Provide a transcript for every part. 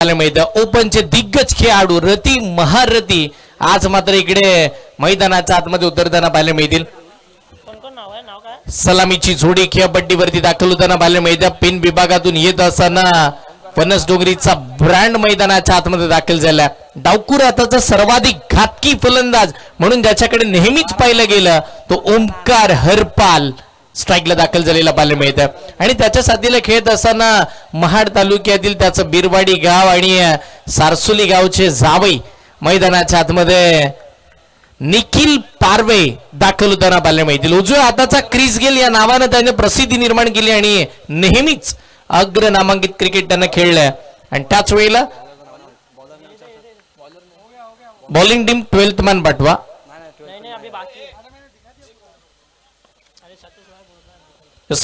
मैदान ओपनचे दिग्गज खेळाडू रती महारथी आज मात्र इकडे मैदानाच्या आतमध्ये उतरताना पाहायला मिळतील. सलामीची जोडी खेळपट्टीवरती दाखल होताना पाहायला मिळते. पिन विभागातून येत असताना फणस डोंगरीचा ब्रँड मैदानाच्या आतमध्ये दाखल झाला. डावखुर हाताचा सर्वाधिक घातकी फलंदाज म्हणून ज्याच्याकडे नेहमीच पाहिलं गेलं तो ओमकार हरपाल स्ट्राईकला दाखल झालेला पाहायला मिळतं. आणि त्याच्या साथीला खेळत असताना महाड तालुक्यातील त्याचं बिरवाडी गाव आणि सारसोली गावचे जावई मैदानाच्या आतमध्ये निखिल पारवे दाखल होताना पाहायला मिळतील. उजव्या हाताचा क्रिस गेल या नावानं त्याने प्रसिद्धी निर्माण केली आणि नेहमीच अग्र नामांकित क्रिकेट त्यानं खेळलंय. आणि त्याच वेळेला बॉलिंग टीम 12th मॅन पाठवा.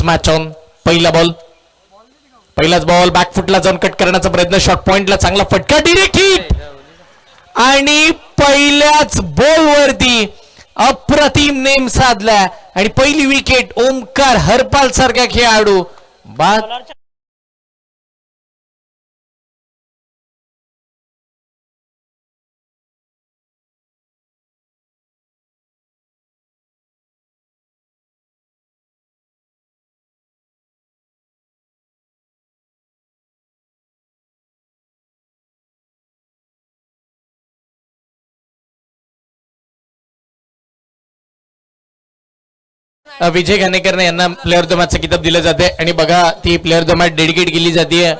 Match on. पहिला बॉल पहिलाच बॉल बॅकफुटला जाऊन कट करण्याचा प्रयत्न. शॉर्ट पॉइंटला चांगला फटका डिरेक्ट हिट आणि पहिल्याच बॉल वरती अप्रतिम नेम साधला आणि पहिली विकेट ओमकार हरपाल सारखा खेळाडू बाद. विजय घाणेकर यांना प्लेअर ऑफ द मॅचचा किताब दिला जाते आणि बघा ती player of the match dedicate केली जाते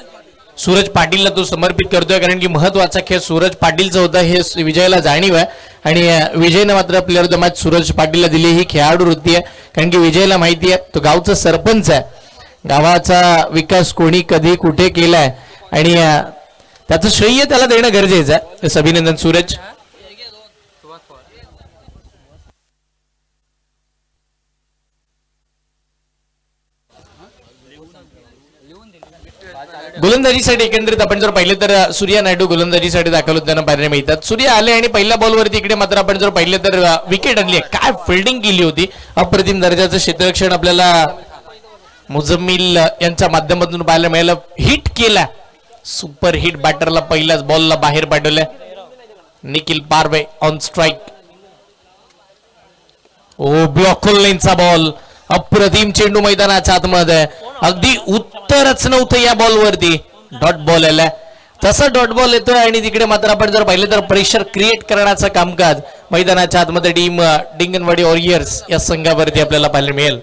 सूरज पाटीलला तो समर्पित करतोय. कारण की महत्वाचा खेळ सूरज पाटीलचा होता हे विजयला जाणीव आहे आणि विजयनं मात्र player of the match Suraj पाटीलला दिली. ही खेळाडू वृत्ती आहे कारण की विजयला माहिती आहे तो गावचा सरपंच आहे. गावाचा विकास कोणी कधी कुठे केलाय आणि त्याचं श्रेय त्याला देणं गरजेचं आहे. अभिनंदन सूरज. गोलंदाजीसाठी एकंदरीत आपण जर पाहिले तर सूर्या नायडू गोलंदाजीसाठी दाखल होताना पाहायला मिळतात. सूर्या आले आणि पहिल्या बॉलवरती इकडे मात्र आपण जर पाहिले तर विकेट आणली. काय फिल्डिंग केली होती. अप्रतिम दर्जाचं क्षेत्ररक्षण आपल्याला मुजम्मिल यांच्या माध्यमातून पाहायला मिळालं. हिट केला. सुपर हिट बॅटरला पहिल्याच बॉलला बाहेर पाठवलं. निखिल पारवे ऑन स्ट्राईक. ओ ब्लॉक लाईनचा बॉल. अप्रतिम चेंडू मैदानाच्या आतमध्ये. अगदी उत्तरच नव्हतं या बॉलवरती. डॉट बॉल आला. तसा डॉट बॉल येतोय आणि तिकडे मात्र आपण जर पाहिलं तर प्रेशर क्रिएट करण्याचं कामकाज मैदानाच्या आतमध्ये टीम डिंगनवाडी वॉरियर्स या संघावरती आपल्याला पाहायला मिळेल.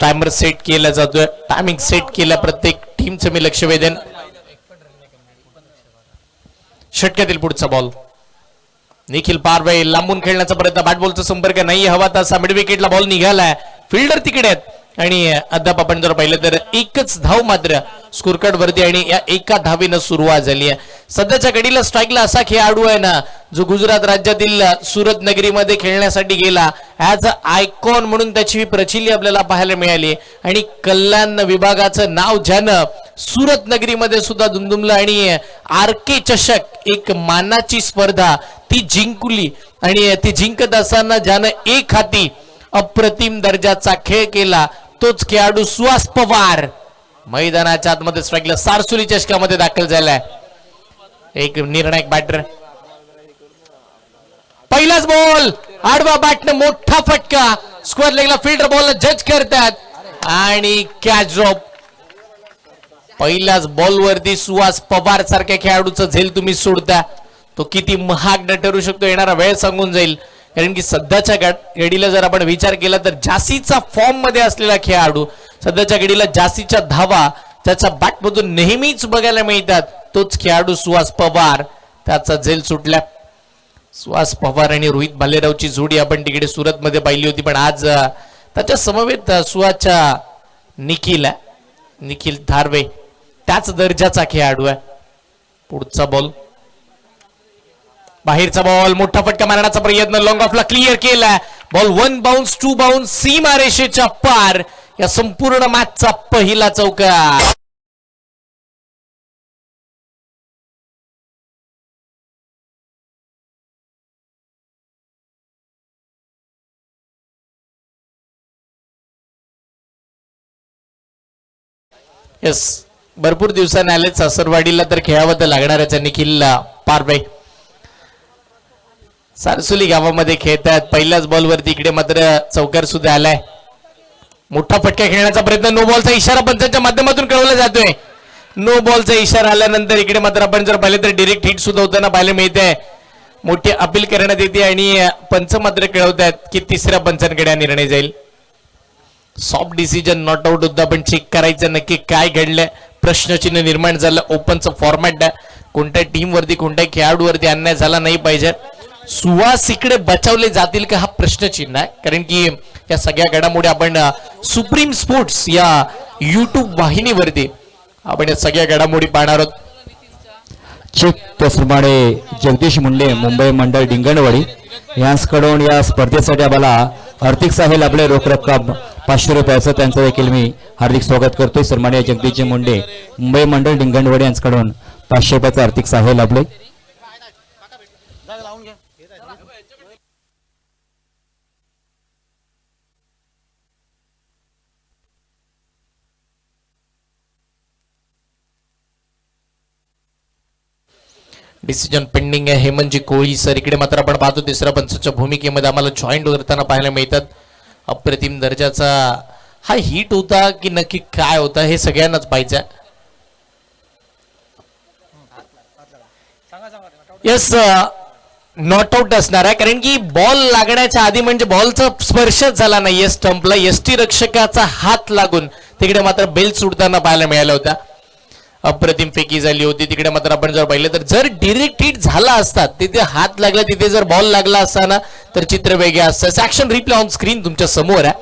टायमर सेट केला जातोय. टायमिंग सेट केला प्रत्येक टीमचं मी लक्ष वेधेन. षटकातील पुढचा बॉल. निखिल पारवे लांबून खेळण्याचा प्रयत्न. बॅट बॉलचा संपर्क नाही हवा तसा. मिड विकेटला बॉल निघालाय. फिल्डर तिकडे आहेत आणि अद्याप आपण जर पाहिलं तर एकच धाव मात्र स्कोरकार्ड वरती आणि या एका धावेनं सुरुवात झाली आहे. सध्याच्या घडीला स्ट्राईकला असा खेळाडू आहे ना जो गुजरात राज्यातील सुरत नगरीमध्ये खेळण्यासाठी गेला. ऍज अ आयकॉन म्हणून त्याची प्रचिती आपल्याला पाहायला मिळाली आणि कल्याण विभागाचं नाव ज्यानं सुरत नगरीमध्ये सुद्धा दुमदुमलं आणि RK चषक एक मानाची स्पर्धा ती जिंकली आणि ती जिंकत असताना ज्यानं एक हाती अप्रतिम दर्जाचा खेळ केला तोच खेळाडू सुहास पवार मैदानाच्या आतमध्ये स्ट्राईकला सारसोली चषकामध्ये दाखल झालाय. एक निर्णायक बॅटर. पहिलाच बॉल आडवा बॅटनं मोठा फटका. स्क्वेअर लेगला फिल्डर बॉलला जज करतात आणि कॅच ड्रॉप. पहिल्याच बॉलवरती सुहास पवार सारख्या खेळाडूचं झेल तुम्ही सोडता. तो किती महाग ठरू शकतो येणारा वेळ सांगून जाईल. कारण की सध्याच्या घडीला जर आपण विचार केला तर जास्तीचा फॉर्म मध्ये असलेला खेळाडू सध्याच्या घडीला जास्तीच्या धावा त्याच्या बॅटमधून नेहमीच बघायला मिळतात तोच खेळाडू सुहास पवार. त्याचा झेल सुटला. सुहास पवार आणि रोहित भालेरावची जोडी आपण तिकडे सुरत मध्ये पाहिली होती पण आज त्याच्या समवेत सुहासच्या निखिल धारवे त्याच दर्जाचा खेळाडू आहे. पुढचा बॉल. बाहेरचा बॉल. मोठा फटका मारण्याचा प्रयत्न. लॉंग ऑफला क्लिअर केला. बॉल 1 बाउन्स 2 बाउन्स सीमा रेषेच्या पार. या संपूर्ण मॅचचा पहिला चौकार. येस भरपूर दिवसांनी आले सासरवाडीला तर खेळावं तर लागणारच आहे. निखिल पारवे सारसुली गावामध्ये खेळतात. पहिल्याच बॉलवरती इकडे मात्र चौकार सुद्धा आलाय. मोठा फटका खेळण्याचा प्रयत्न, नो बॉलचा इशारा पंचांच्या माध्यमातून कळवला जातोय. नो बॉलचा इशारा आल्यानंतर इकडे मात्र आपण जर पाहिलं तर डिरेक्ट हिट सुद्धा होताना पाहायला मिळते. मोठी अपील करण्यात येते आणि पंच मात्र कळवतात की तिसऱ्या पंचांकडे हा निर्णय जाईल. सॉफ्ट डिसिजन नॉट आउट होता, पण चेक करायचं नक्की काय घडलंय. प्रश्नचिन्ह निर्माण झालं. ओपनचं फॉर्मॅट कोणत्या टीम वरती कोणत्या खेळाडूवरती अन्याय झाला नाही पाहिजे. सुहास इकडे बचावले जातील का हा प्रश्नचिन्ह आहे. कारण की या सगळ्या घडामोडी आपण सुप्रीम स्पोर्ट्स या युट्यूब वाहिनीवरती आपण या सगळ्या घडामोडी पाहणार आहोत. चेक त्याचप्रमाणे जगदीश मुंडे मुंबई मंडळ डिंगणवाडी यांच्याकडून या स्पर्धेसाठी आम्हाला आर्थिक सहाय्य लाभले. रोख रक्कम 500 रुपयाचं त्यांचं देखील मी हार्दिक स्वागत करतोय. सन्माननीय जगदीश मुंडे मुंबई मंडळ डिंगणवाडी यांच्याकडून 500 रुपयाचं आर्थिक सहाय्य लाभले. डिसिजन पेंडिंग आहे. हेमंतजी कोळी सर इकडे मात्र आपण पाहतो तिसऱ्या पंचाच्या भूमिकेमध्ये आम्हाला जॉईंट करताना पाहायला मिळतात. अप्रतिम दर्जाचा हा हिट होता की नक्की काय होता हे सगळ्यांनाच पाहिजे. यस, नॉट आउट असणार आहे. कारण की बॉल लागण्याच्या आधी म्हणजे बॉलचा स्पर्शच झाला नाहीये स्टंपला. एसटी रक्षकाचा हात लागून तिकडे मात्र बेल सुटताना पाहायला मिळाला होता. अप्रतिम फेकी झाली होती. तिकडे मात्र आपण जर पाहिलं तर जर डिरेक्ट हिट झाला असता, तिथे हात लागला, तिथे जर बॉल लागला असताना तर चित्र वेगळे असतं. ऍक्शन रिप्ले ऑन स्क्रीन तुमच्या समोर आहे.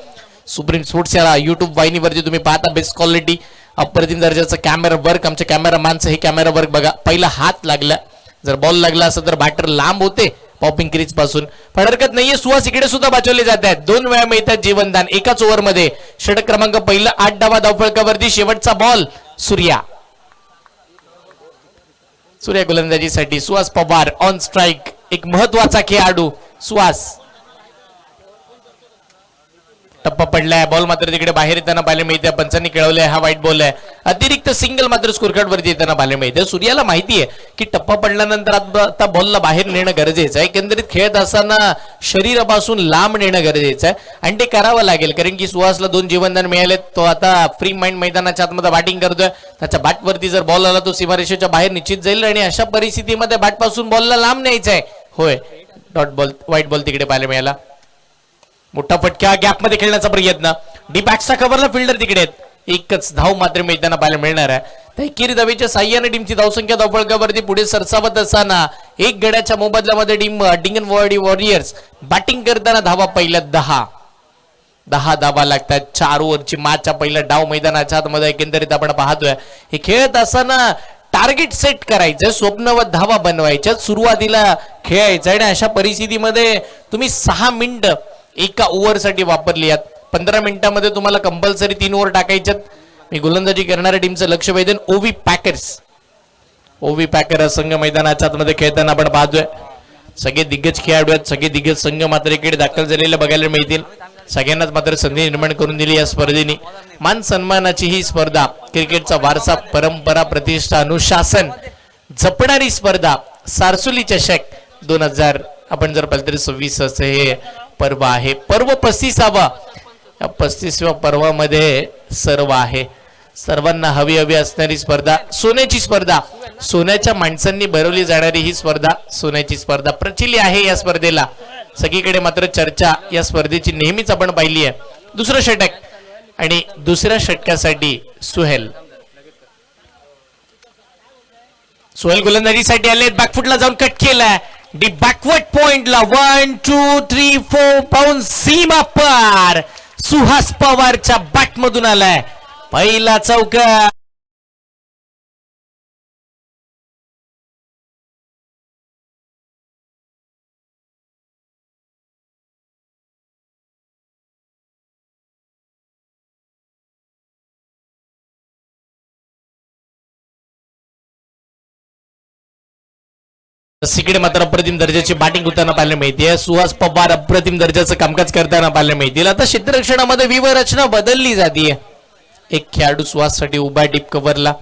सुप्रीम स्पोर्ट्स या युट्यूब वाहिनीवरती तुम्ही पाहता. बेस्ट क्वालिटी अप्रतिम दर्जाचं कॅमेरा वर्क. आमच्या कॅमेरामॅनचं हे कॅमेरा वर्क बघा. पहिला हात लागला, जर बॉल लागला असता तर बॅटर लांब होते पॉपिंग क्रीज पासून. पण हरकत नाहीये. सुहास इकडे सुद्धा बचावले जात आहेत. 2 वेळा मिळतात जीवनदान एकाच ओव्हरमध्ये. षटक क्रमांक पहिला 8 डावा धावफलकावरती. शेवटचा बॉल सूर्या गोलंदाजीसाठी. Suhas Pawar on strike. एक महत्वाचा खेळाडू सुहास. टप्पा पडलाय. बॉल मात्र तिकडे बाहेर येताना पाहायला मिळते. पंचांनी खेळवलंय. हा वाईट बॉल आहे. अतिरिक्त सिंगल मात्र स्कोर कार्ड वरती येताना पाहायला मिळते. सूर्याला माहिती आहे की टप्पा पडल्यानंतर आता बॉलला बाहेर नेणं गरजेचं आहे. एकंदरीत खेळत असताना शरीरापासून लांब नेणं गरजेचं आहे आणि ते करावं लागेल. कारण की सुहासला 2 जीवनदान मिळालेत. तो आता फ्री माइंड मैदानाच्या आतमध्ये बॅटिंग करतोय. त्याच्या बॅटवरती जर बॉल आला तो सीमारेषेच्या बाहेर निश्चित जाईल आणि अशा परिस्थितीमध्ये बॅटपासून बॉलला लांब न्यायचा आहे. होय, डॉट बॉल व्हाईट बॉल तिकडे पाहायला मिळाला. मोठा फटका गॅपमध्ये खेळण्याचा प्रयत्न. डी बॅक्सच्या कव्हरला फिल्डर तिकडे आहेत. एकच धाव मात्र मिळताना पाहायला मिळणार आहे. त्या एकेरी धावेच्या साह्याने टीमची धावसंख्या धावफलकावरती पुढे सरसावत असताना 1 गड्याच्या मोबदल्यामध्ये टीम डिंगणवाडी वॉरियर्स बॅटिंग करताना धावा पहिल्या 10 धावा लागतात. 4 ओव्हरची मॅचच्या पहिला डाव मैदानाच्या आतमध्ये एकंदरीत आपण पाहतोय. हे खेळत असताना टार्गेट सेट करायचं, स्वप्नवत धावा बनवायच्या, सुरुवातीला खेळायचं आणि अशा परिस्थितीमध्ये तुम्ही 6 मिनिटं एका ओव्हरसाठी वापरली आहेत. 15 मिनिटांमध्ये तुम्हाला कंपल्सरी 3 ओव्हर टाकायच्यात. मी गोलंदाजी करणाऱ्या टीमचं लक्ष वेधन ओव्ही पॅकर संघ मैदानाच्या आतमध्ये खेळताना आपण पाहतोय. सगळे दिग्गज खेळाडू आहेत. सगळे दिग्गज संघ मात्र इकडे दाखल झालेले बघायला मिळतील. सगळ्यांनाच मात्र संधी निर्माण करून दिली या स्पर्धेने. मान सन्मानाची ही स्पर्धा क्रिकेटचा वारसा, परंपरा, प्रतिष्ठा, अनुशासन जपणारी स्पर्धा. सारसुली चषक 2000 आपण जर पाहिलं तरी 26 असं हे पर्व आहे. पर्व 35वा. या 35व्या पर्वामध्ये सर्व आहे. सर्वांना हवी असणारी स्पर्धा, सोन्याची स्पर्धा, सोन्याच्या माणसांनी भरवली जाणारी ही स्पर्धा, सोन्याची स्पर्धा प्रचिली आहे. या स्पर्धेला सगळीकडे मात्र चर्चा या स्पर्धेची नेहमीच आपण पाहिली आहे. दुसरं षटक आणि दुसऱ्या षटकासाठी सुहेल गोलंदाजीसाठी आले. बॅकफुटला जाऊन कट केलाय. डी बॅकवर्ड पॉइंटला 1 2 3 4 पाऊन सीमा पार. सुहास पवारच्या बॅट मधून आलाय पहिला चौकार. इकडे मात्र अप्रतिम दर्जाची बॅटिंग होताना पाहायला मिळते. सुहास पवार अप्रतिम दर्जाचं कामकाज करताना पाहायला मिळतील. आता क्षेत्ररक्षणामध्ये व्यूहरचना बदलली जाते. एक खेळाडू सुहास साठी उभा डीप कव्हरला.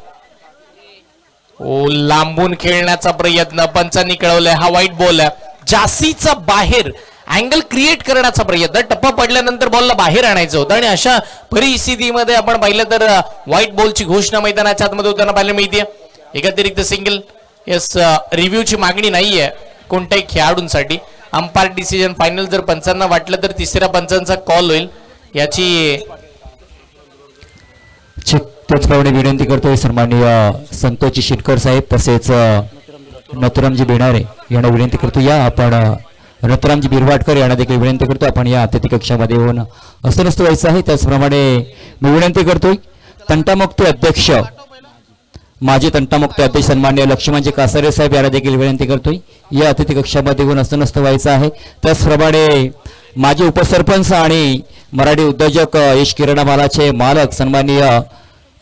ओ लांबून खेळण्याचा प्रयत्न पंचांनी कळवलाय. हा वाईट बॉल आहे. जास्तीचा बाहेर अँगल क्रिएट करण्याचा प्रयत्न. टप्पा पडल्यानंतर बॉलला बाहेर आणायचं होतं आणि अशा परिस्थितीमध्ये आपण पाहिलं तर व्हाईट बॉलची घोषणा मैदानाच्या आतमध्ये होताना पाहायला मिळते. एक अतिरिक्त सिंगल. यस, रिव्ह्यूची मागणी नाहीये कोणत्याही खेळाडूंसाठी. अंपायर डिसिजन फायनल जर पंचांना वाटलं तर तिसऱ्या पंचांचा कॉल होईल याची. त्याचप्रमाणे विनंती करतोय सन्माननीय संतोषजी शिरकर साहेब तसेच नथुरामजी बेणारे यांना विनंती करतो या आपण नथुरामजी बिरवाटकर यांना देखील विनंती करतो आपण या अतिथी कक्षामध्ये येऊन असं नसतं व्हायचं आहे. त्याचप्रमाणे मी विनंती करतोय तंटामुक्ती अध्यक्ष माजी तंटामुक्ती अध्यक्ष सन्माननीय लक्ष्मणजी कासारे साहेब यांना देखील विनंती करतोय या अतिथी कक्षामध्ये येऊन असं नसतं व्हायचं आहे. त्याचप्रमाणे माजी उपसरपंच आणि मराठी उद्योजक यश किराणामालाचे मालक सन्माननीय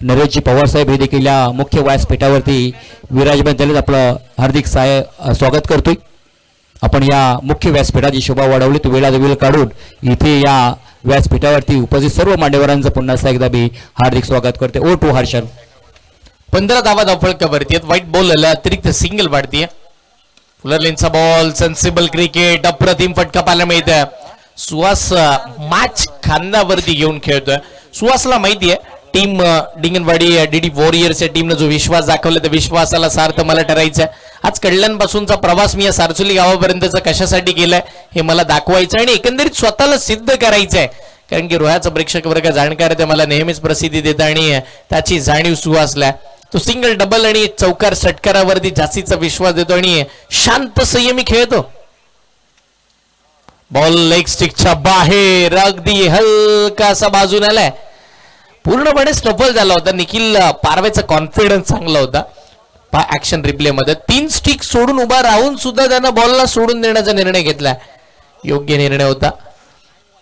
नरेशजी पवार साहेब हे देखील या मुख्य व्यासपीठावरती विराजमान झालेत. आपलं हार्दिक स्वागत करतोय. आपण या मुख्य व्यासपीठाची शोभा वाढवली तो वेळात वेळ काढून इथे या व्यासपीठावरती उपस्थित सर्व मान्यवरांचं पुन्हा एकदा मी हार्दिक स्वागत करते. O two Harshal. 15 धावा धावफळकावरती आहेत. व्हाईट बॉल आला अतिरिक्त सिंगल वाढतीये. फुलरलेनचा बॉल सेन्सिबल क्रिकेट अप्रतिम फटका पाहायला मिळतोय. सुहास मॅच खांद्यावरती घेऊन खेळतोय. सुहासला माहिती आहे टीम डिंगनवाडी डीडी वॉरियर्स या टीमनं जो विश्वास दाखवला त्या विश्वासाला सार्थ मला ठरायचं आहे. आज कल्याणपासूनचा प्रवास मी या सारसोली गावापर्यंतचा कशासाठी केलाय हे मला दाखवायचं आणि एकंदरीत स्वतःला सिद्ध करायचं आहे. कारण की रोह्याचा प्रेक्षक वर्ग जाणकार आहे ते मला नेहमीच प्रसिद्धी देत आणि त्याची जाणीव सुहासला. तो सिंगल डबल आणि चौकार षटकारावरती जास्तीचा विश्वास देतो आणि शांत संयमी खेळतो. बॉल लेग स्टिकच्या बाहेर अगदी हलका असा बाजून आलाय. पूर्णपणे स्टफल झाला होता. निखिल पारवेचा कॉन्फिडन्स चांगला होता. ऍक्शन रिप्ले मध्ये 3 स्टिक सोडून उभा राहून सुद्धा त्यानं बॉलला सोडून देण्याचा निर्णय घेतला. योग्य निर्णय होता.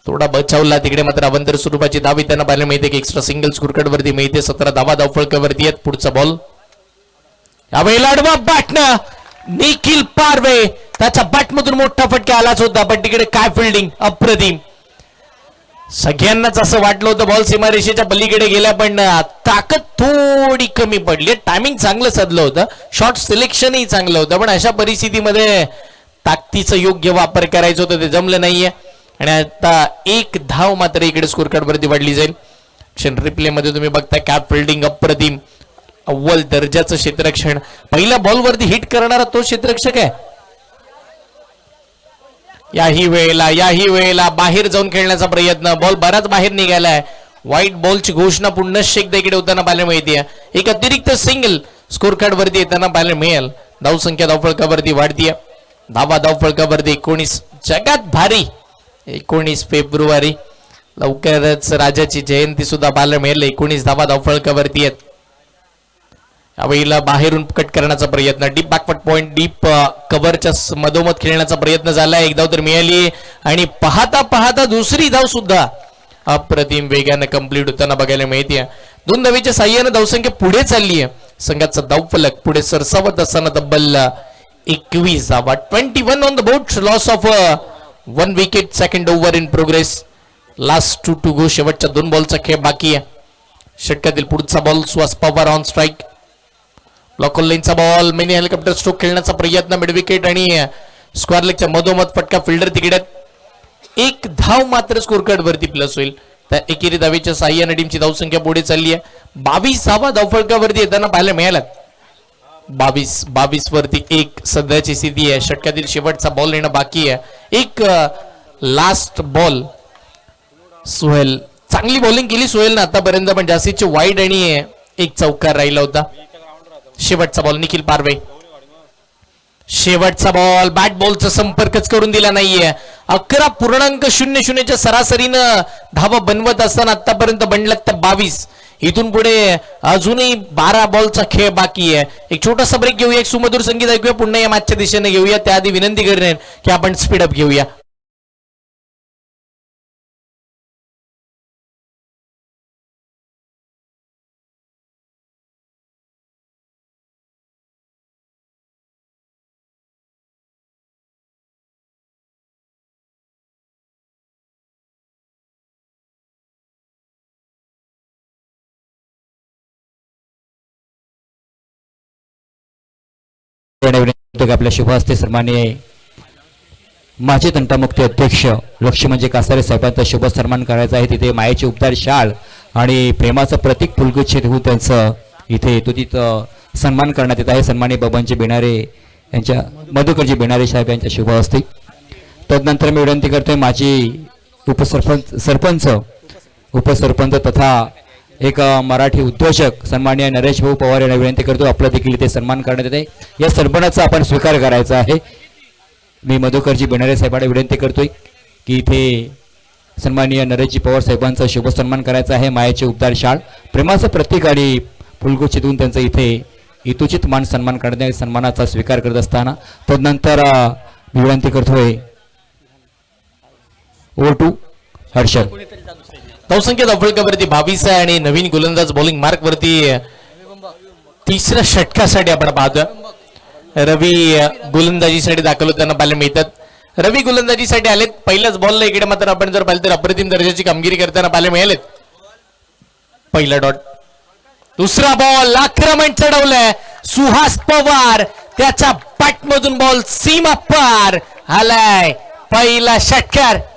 थोडा बचावला तिकडे मात्र अवंतर स्वरूपाची धावी त्यांना पाहायला मिळते की एक्स्ट्रा सिंगल स्कोरकट वरती मिळते. 17 धावा धावफळकावरती आहेत. पुढचा बॉल यावेळी लाडवा बॅटनं निखिल पारवे त्याच्या बॅटमधून मोठा फटका आलाच होता पण तिकडे काय फिल्डिंग अप्रतिम. सगळ्यांनाच असं वाटलं होतं बॉल सीमारेषेच्या पलीकडे गेल्या पण ताकद थोडी कमी पडली. टायमिंग चांगलं साधलं होतं. शॉट सिलेक्शनही चांगलं होतं पण अशा परिस्थितीमध्ये ताकदीचा योग्य वापर करायचं होतं ते जमलं नाहीये. आणि आता 1 धाव मात्र इकडे स्कोर कार्ड वरती वाढली जाईल. रिप्ले मध्ये तुम्ही बघताय कॅप फिल्डिंग अप्रतिम. अव्वल दर्जाचं क्षेत्ररक्षण. पहिल्या बॉलवरती हिट करणारा तो क्षेत्ररक्षक आहे. याही वेळेला बाहेर जाऊन खेळण्याचा प्रयत्न. बॉल बराच बाहेर निघालाय. व्हाईट बॉलची घोषणा पुन्हा एकदा इकडे होताना पाहायला मिळते. एक अतिरिक्त सिंगल स्कोर कार्ड वरती येताना पाहायला मिळेल. धावसंख्या धावफळकावरती वाढतीये. धावा धावफळकावरती 19. जगात भारी 19 फेब्रुवारी लवकरच राजाची जयंती सुद्धा पाहायला मिळेल. 19 धावा धावफळकावरती आहेत. यावेळेला बाहेरून कट करण्याचा प्रयत्न. डीप बॅकवर्ड पॉइंट डीप कव्हरच्या मधोमध खेळण्याचा प्रयत्न झाला. 1 धाव तर मिळाली आणि पाहता पाहता दुसरी धाव सुद्धा अप्रतिम वेगाने कंप्लीट होताना बघायला मिळते. 2 धावीच्या साह्याने धावसंख्या पुढे चालली आहे. संघाचा धावफलक पुढे सरसावत असताना तब्बल 21 धावा. 21 on the board. Loss of 1 wicket. Second over in progress. Last 2 to go. शेवटच्या 2 बॉलचा खेळ बाकी आहे. षटकातील पुढचा ball Suhas Pawar on strike. लॉकल लाईनचा बॉल मिनी हेलिकॉप्टर स्ट्रोक खेळण्याचा प्रयत्न. मिड विकेट आणि स्क्वेअर लेगच्या मधोमध फटका. फिल्डर तिकडे 1 धाव मात्र स्कोर कार्ड वरती प्लस होईल. त्या एकेरी धावेच्या साह्याने टीमची धावसंख्या पुढे चालली आहे. 22 धावा धावफळकावरती येताना पाहायला मिळाल्यात. 22 वरती 1 सध्याची स्थिती आहे. षटकातील शेवटचा बॉल येणं बाकी आहे. एक लास्ट बॉल. सोहेल चांगली बॉलिंग केली सोहेलनं आतापर्यंत पण जास्तीचे वाईड आणि 1 चौकार राहिला होता. शेवटचा बॉल निखिल पारवे. शेवटचा बॉल. बॅट बॉलचा संपर्कच करून दिला नाहीये. 11.00च्या सरासरीनं धावा बनवत असताना आतापर्यंत बनल्यात त्या 22. इथून पुढे अजूनही 12 बॉलचा खेळ बाकी आहे. एक छोटासा ब्रेक घेऊया. एक सुमधुर संगीत ऐकूया. पुन्हा या मॅचच्या दिशेने घेऊया. त्याआधी विनंती करेन की आपण स्पीडअप घेऊया. आपल्या शुभ हस्ते सन्माननीय माजी तंटामुक्ती अध्यक्ष लक्ष्मणजी कासारे साहेबांचा शुभ सन्मान करायचा आहे. तिथे मायेचे उपदार शाल आणि प्रेमाचं प्रतीक फुलगुच्छ देऊन त्यांचं इथे तुतीत सन्मान करण्यात येत आहे. सन्माननीय बबनजी बेनारे यांच्या मधुकरजी बेनारे साहेब यांच्या शुभ हस्ते. तदनंतर मी विनंती करतोय माजी उपसरपंच तथा एक मराठी उद्योजक सन्माननीय नरेश भाऊ पवार यांना विनंती करतो आपला देखील इथे सन्मान करण्यात येते. या सन्मानाचा आपण स्वीकार करायचा आहे. मी मधुकरजी बेनारे साहेबांना विनंती करतोय की इथे सन्माननीय नरेशजी पवार साहेबांचा शुभ सन्मान करायचा आहे. मायाचे उपदार शाळ प्रेमाचं प्रतीक आणि फुलगुच्छ देऊन त्यांचं इथे इतुचित मान सन्मान करण्यात सन्मानाचा स्वीकार करत असताना तदनंतर मी विनंती करतोय O2 हर्षद धावसंख्या धावफलकावरती 22 आहे आणि नवीन गोलंदाज बॉलिंग मार्क वरती तिसऱ्या षटकासाठी आपण पाहतोय. रवी गोलंदाजीसाठी दाखल होताना पाहायला मिळतात. रवी गोलंदाजीसाठी आलेत. पहिल्याच बॉलला इकडे मात्र आपण जर पाहिलं तर अप्रतिम दर्जाची कामगिरी करताना पाहायला मिळालेत. पहिला डॉट, दुसरा बॉल आक्रमण चढवलंय सुहास पवार, त्याच्या बॅटमधून बॉल सीमा पार आलाय. पहिला षटकार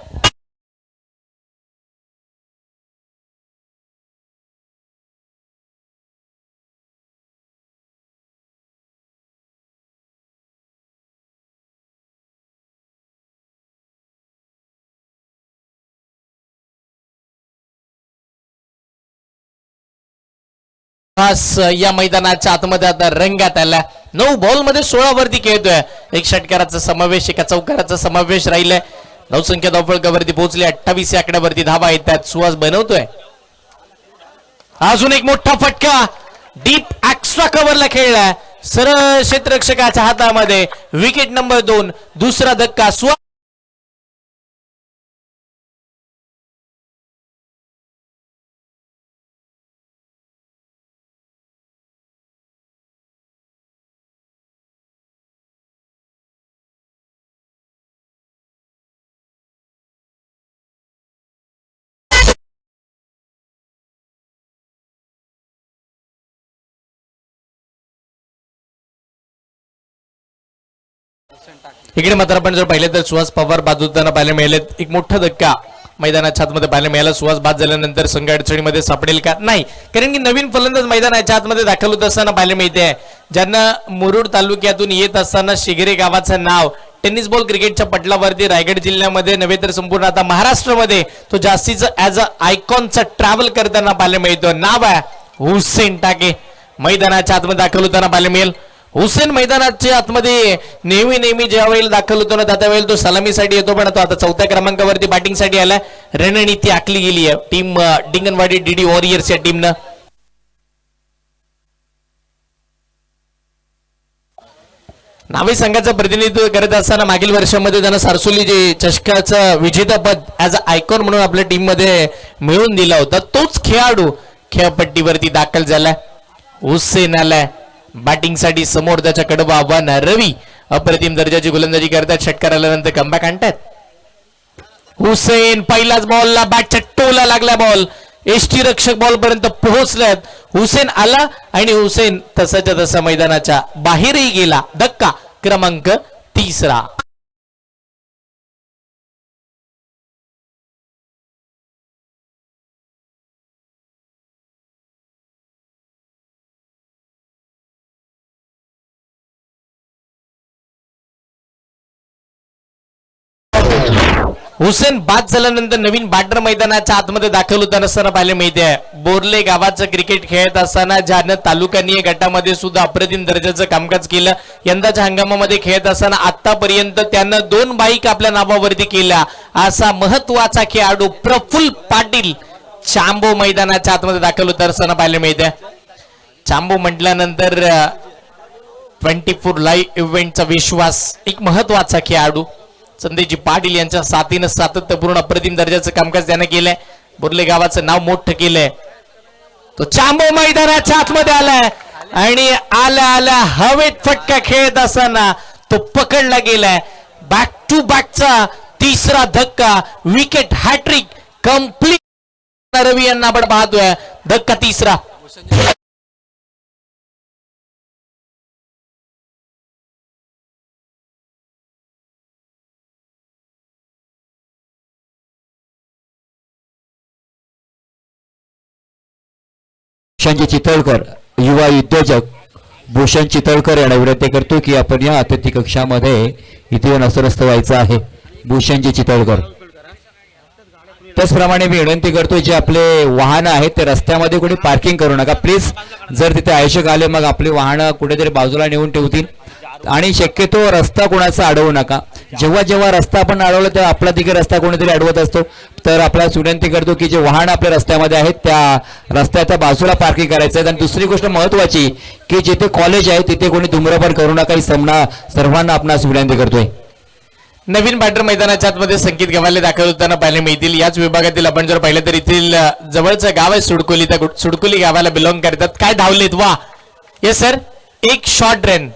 या मैदानाच्या आतमध्ये आता रंगात आला. 9 बॉल मध्ये 16 वरती खेळतोय. एक षटकाराचा समावेश, एका चौकाराचा समावेश राहिलाय. धावसंख्या धावफलकावरती पोहोचली 28 आकड्यावरती धावा येतात. सुहास बनवतोय. अजून एक मोठा फटका डीप एक्स्ट्रा कव्हरला खेळलाय. सरळ क्षेत्ररक्षकाच्या हातामध्ये विकेट नंबर 2. दुसरा धक्का सुहास इकडे मात्र आपण जर पाहिलं तर सुहास पवार बाद होताना पाहायला मिळाले. एक मोठा धक्का मैदानाच्या आतमध्ये पाहायला मिळाला. सुहास बाद झाल्यानंतर संघ अडचणीमध्ये सापडेल का नाही, कारण की नवीन फलंदाज मैदानाच्या आतमध्ये दाखल होत असताना पाहायला मिळते. ज्यांना मुरुड तालुक्यातून येत असताना शिगरे गावाचं नाव टेनिस बॉल क्रिकेटच्या पटलावरती रायगड जिल्ह्यामध्ये नव्हे तर संपूर्ण आता महाराष्ट्रामध्ये तो जास्तीचं ऍज अ आयकॉनचा ट्रॅव्हल करताना पाहायला मिळतो. नाव आहे हुसेन टाके. मैदानाच्या आतमध्ये दाखल होताना पाहायला मिळेल. हुसेन मैदानाच्या आतमध्ये नेहमी ज्या वेळेला दाखल होतो ना त्यावेळेला तो सलामीसाठी येतो, पण तो आता 4थ्या क्रमांकावरती बॅटिंगसाठी आलाय. रणनीती आखली गेली आहे टीम डिंगनवाडी डीडी वॉरियर्स या टीमनं. नावे संघाचं प्रतिनिधित्व करत असताना मागील वर्षामध्ये त्यांना सारसोली जे चषकाचं विजेतापद ऍज अ आयकॉन म्हणून आपल्या टीम मध्ये मिळवून दिला होता. तोच खेळाडू खेळपट्टीवरती दाखल झालाय. हुसेन आलाय बॅटिंगसाठी. समोर त्याच्या कडवं आव्हान रवी अप्रतिम दर्जाची गोलंदाजी करतात. षटकार आल्यानंतर कमबॅक आणतात. हुसेन पहिलाच बॉलला बॅटच्या टोला लागला. बॉल एसटी रक्षक बॉल पर्यंत पोहोचल्यात. हुसेन आला आणि हुसेन तसाच्या तसा मैदानाच्या बाहेरही गेला. धक्का क्रमांक 3. हुसेन बाद झाल्यानंतर नवीन बॅटर मैदानाच्या आतमध्ये दाखल होताना असताना पाहायला मिळते. बोर्ले गावाचं क्रिकेट खेळत असताना ज्यानं तालुकानीय गटामध्ये सुद्धा अप्रतिम दर्जाचं कामकाज केलं. यंदाच्या हंगामामध्ये खेळत असताना आतापर्यंत त्यानं 2 बाईक आपल्या नावावरती केल्या. असा महत्वाचा खेळाडू प्रफुल्ल पाटील चांबो मैदानाच्या आतमध्ये दाखल होत असताना पाहायला मिळते. चांबो म्हटल्यानंतर 24 लाईव्ह इव्हेंटचा विश्वास, एक महत्वाचा खेळाडू संदेशजी पाटील यांच्या साथीनं सातत्यपूर्ण अप्रतिम दर्जाचं कामकाज त्याने केलंय. बोर्ले गावाचं नाव मोठं केलंय. तो चांबो मैदानाच्या आतमध्ये आलाय आणि आल्या हवेत फटका खेळत असताना तो पकडला गेलाय. बॅक टू बॅकचा 3रा धक्का, विकेट हॅट्रिक कंप्लीट रवी यांना आपण पाहतोय. धक्का 3रा. भूषणजी चितळकर युवा उद्योजक भूषण चितळकर यांना विनंती करतो की आपण या अतिथी कक्षामध्ये इथे येऊन अस्वस्थ व्हायचं आहे. भूषणजी चितळकर. त्याचप्रमाणे मी विनंती करतो जे आपले वाहन आहेत ते रस्त्यामध्ये कोणी पार्किंग करू नका प्लीज. जर तिथे आयोजक आले मग आपली वाहनं कुठेतरी बाजूला नेऊन ठेवतील आणि शक्यतो रस्ता कोणाचा अडवू नका. जेव्हा जेव्हा रस्ता आपण अडवला तेव्हा आपला तिथे रस्ता कोणीतरी अडवत असतो. तर आपल्याला विनंती करतो की जे वाहन आपल्या रस्त्यामध्ये आहेत त्या रस्त्याच्या बाजूला पार्किंग करायचं आहे. आणि दुसरी गोष्ट महत्वाची की जिथे कॉलेज आहे तिथे कोणी धूम्रपान करू नका ही सर्वांना आपणास विनंती करतोय. नवीन बॅटर मैदानाच्या आतमध्ये संकेत गव्हाले दाखल होताना पाहायला मिळतील. याच विभागातील आपण जर पाहिलं तर इथील जवळचं गाव आहे सुडकोली. त्या सुडकोली गावाला बिलॉंग करतात. काय धावलेत वा. Yes sir. एक शॉर्ट रन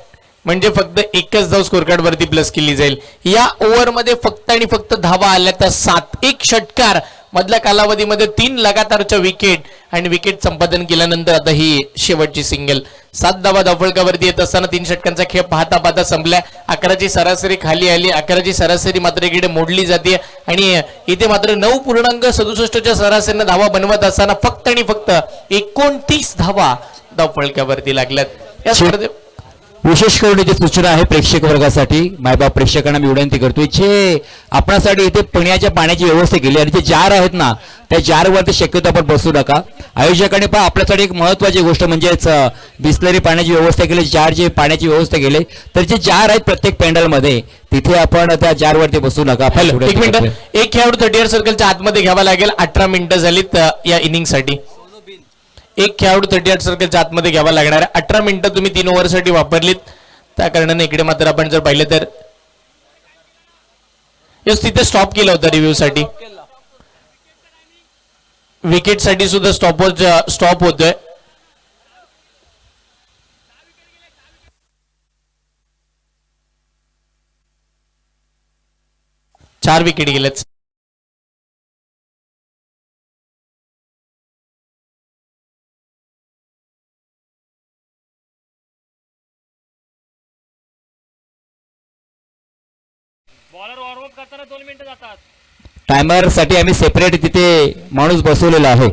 म्हणजे फक्त एकच धाव स्कोर कार्ड वरती प्लस केली जाईल. या ओव्हर मध्ये फक्त आणि फक्त धावा आल्या तर 7. एक षटकार मधल्या कालावधीमध्ये 3 लगातारच्या विकेट आणि विकेट संपादन केल्यानंतर आता ही शेवटची सिंगल. 7 धावा धावफलकावरती येत असताना 3 षटकांचा खेळ पाहता पाहता संपल्या. 11ची सरासरी खाली आली. 11ची सरासरी मात्र इकडे मोडली जाते आणि इथे मात्र 9.67च्या सरासरीने धावा बनवत असताना फक्त आणि फक्त 29 धावा धावफलकावरती लागल्यात. या स्पर्धेत विशेष करून इथे सूचना आहे प्रेक्षक वर्गासाठी. मायबाप प्रेक्षकांना मी विनंती करतोय जे आपणासाठी इथे पिण्याच्या पाण्याची व्यवस्था केली आणि जे जार आहेत ना त्या जारवरती शक्यतो आपण बसू नका. आयोजकांनी पण आपल्यासाठी एक महत्वाची गोष्ट म्हणजेच बिस्लरी पाण्याची व्यवस्था केली. जार जे पाण्याची व्यवस्था केली तर जे जार आहेत प्रत्येक पॅन्डलमध्ये तिथे आपण त्या जारवरती बसू नका. एक मिनिट. एक खेळाडू 30 सर्कलच्या आतमध्ये घ्यावा लागेल. 18 मिनिटं झालीत या इनिंगसाठी. एक खेळाडू 38 सर्कलच्या आतमध्ये घ्यावा लागणार आहे. 18 मिनिटं तुम्ही 3 ओव्हरसाठी वापरलीत. त्या कारणाने इकडे मात्र आपण जर पाहिलं तर तिथे स्टॉप केलं होतं रिव्ह्यू साठी. विकेट साठी सुद्धा स्टॉप होतोय. चार विकेट गेलेत. टायमर साठी आम्ही सेपरेट तिथे माणूस बसवलेला आहे.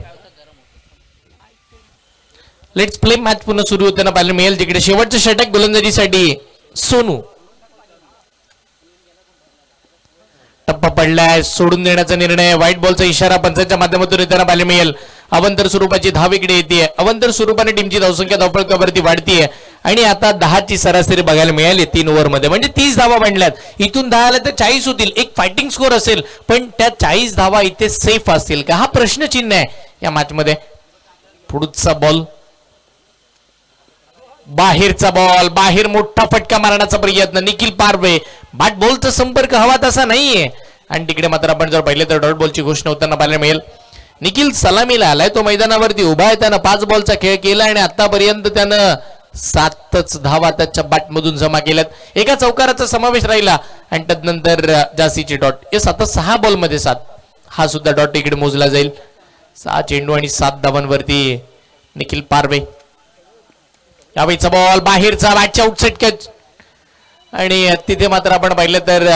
Let's play. मॅच पुन्हा सुरू होताना पाहायला मिळेल. तिकडे शेवटचं षटक गोलंदाजीसाठी सोनू. टप्पा पडलाय. सोडून देण्याचा निर्णय. व्हाईट बॉलचा इशारा पंचांच्या माध्यमातून येताना पाहायला मिळेल. अवंतर स्वरूपाची धाव इकडे येते. अवंतर स्वरूपाने टीमची धावसंख्या धावफलकावरती वाढतीये आणि आता 10ची सरासरी बघायला मिळाली 3 ओव्हर मध्ये. म्हणजे 30 धावा बनल्यात. इथून 10 आल्या तर 40 होतील. एक फायटिंग स्कोर असेल पण त्या 40 धावा इथे सेफ असतील का हा प्रश्नचिन्ह आहे या मॅच मध्ये. पुढचा बॉल. बाहेरचा बॉल. बाहेर मोठा फटका मारण्याचा प्रयत्न. निखिल पारवे. बॅट बॉलचा संपर्क हवा तसा नाहीये आणि तिकडे मात्र आपण जर पाहिलं तर डॉट बॉलची घोषणा होताना पाहायला मिळेल. निखिल सलामीला आलाय. तो मैदानावरती उभा आहे. त्यानं 5 बॉलचा खेळ केला आणि आतापर्यंत त्यानं 7च धावा त्याच्या बॅट मधून जमा केल्यात. एका चौकाराचा समावेश राहिला आणि त्यानंतर जास्तीची डॉट. येस आता 6 बॉल मध्ये 7. हा सुद्धा डॉट इकडे मोजला जाईल. 6 चेंडू आणि 7 धावांवरती निखिल पारवे. यावेळीचा बॉल बाहेरचा. बॅटच्या आउटसाइड कॅच आणि तिथे मात्र आपण पाहिलं तर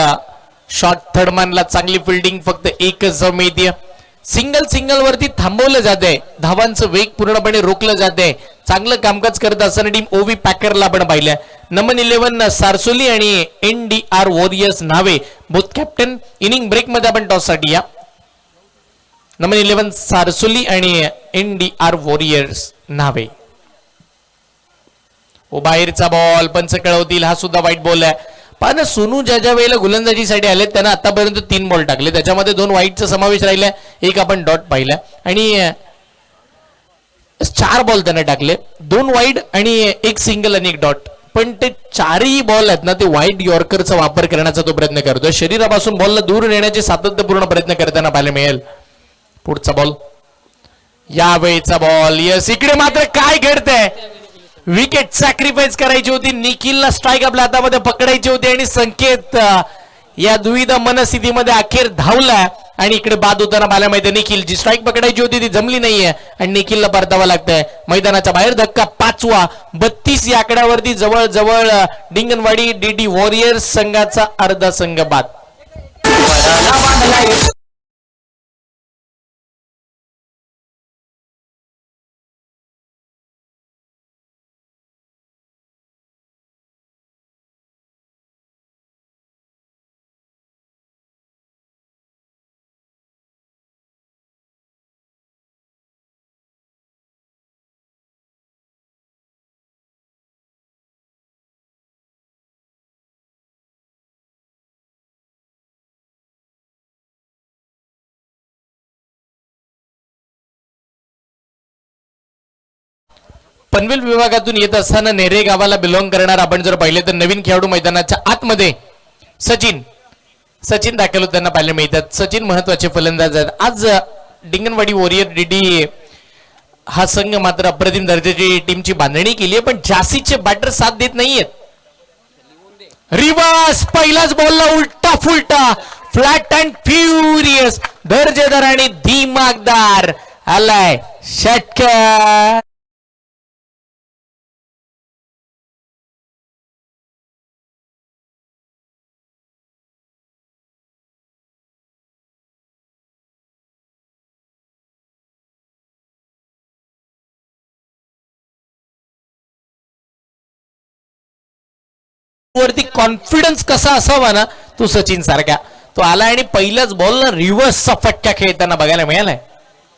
शॉर्ट थर्डमॅनला चांगली फिल्डिंग. फक्त एकच धाव मिळते. सिंगल वरती थांबवलं जाते. धावांचं वेग पूर्णपणे रोखलं जाते. चांगलं कामकाज करत असताना टीम ओव्ही पॅकरला आपण पाहिलं. नंबर 11 सारसोली आणि NDR वॉरियर्स नावे बोथ कॅप्टन. इनिंग ब्रेक मध्ये आपण टॉस साठी या. नंबर 11 सारसोली आणि NDR वॉरियर्स नावे. बाहेरचा बॉल. पंच कळवतील. हा सुद्धा वाईट बॉल आहे. पण सोनू ज्या वेळेला गोलंदाजीसाठी आले त्यांना आतापर्यंत 3 बॉल टाकले. त्याच्यामध्ये 2 वाईटचा समावेश राहिला. एक आपण डॉट पाहिला आणि 4 बॉल त्याने टाकले. 2 वाईड आणि 1 सिंगल आणि 1 डॉट. पण ते 4ही बॉल आहेत ना ते वाईट यॉर्करचा वापर करण्याचा तो प्रयत्न करतोय. शरीरापासून बॉलला दूर नेण्याचे सातत्यपूर्ण प्रयत्न करताना पाहायला मिळेल. पुढचा बॉल. यावेळीचा बॉल. यस इकडे मात्र काय घडतंय. विकेट सॅक्रिफाईस करायची होती. निखिलला स्ट्राईक आपल्या हातामध्ये पकडायची होती आणि संकेत या दुविधा मनस्थितीमध्ये अखेर धावला आणि इकडे बाद होताना पाहायला माहिती. निखिल जी स्ट्राईक पकडायची होती ती जमली नाहीये आणि निखिलला परतावा लागतंय. मैदानाच्या बाहेर धक्का 5वा. 32 या आकड्यावरती जवळ जवळ डिंगनवाडी DD वॉरियर्स संघाचा अर्धा संघ बाद. पनवेल विभागातून येत असताना नेरे गावाला बिलॉंग करणार आपण जर पाहिले तर नवीन खेळाडू मैदानाच्या आतमध्ये सचिन दाखल होताना पाहायला मिळतात. सचिन महत्वाचे फलंदाज आहेत. आज डिंगनवाडी वॉरियर डीडी हा संघ मात्र अप्रतिम दर्जाची टीमची बांधणी केली आहे, पण जासीचे बॅटर साथ देत नाहीयेत. रिवर्स पहिलाच बॉलला उलटा फुलटा फ्लॅट अँड फ्युरियस दर्जेदार आणि दिमागदार आलाय षटकार. वरती कॉन्फिडन्स कसा असावा ना तो सचिन सारखा तो आला आणि पहिल्याच बॉलला रिव्हर्सचा फटका खेळताना बघायला मिळालाय.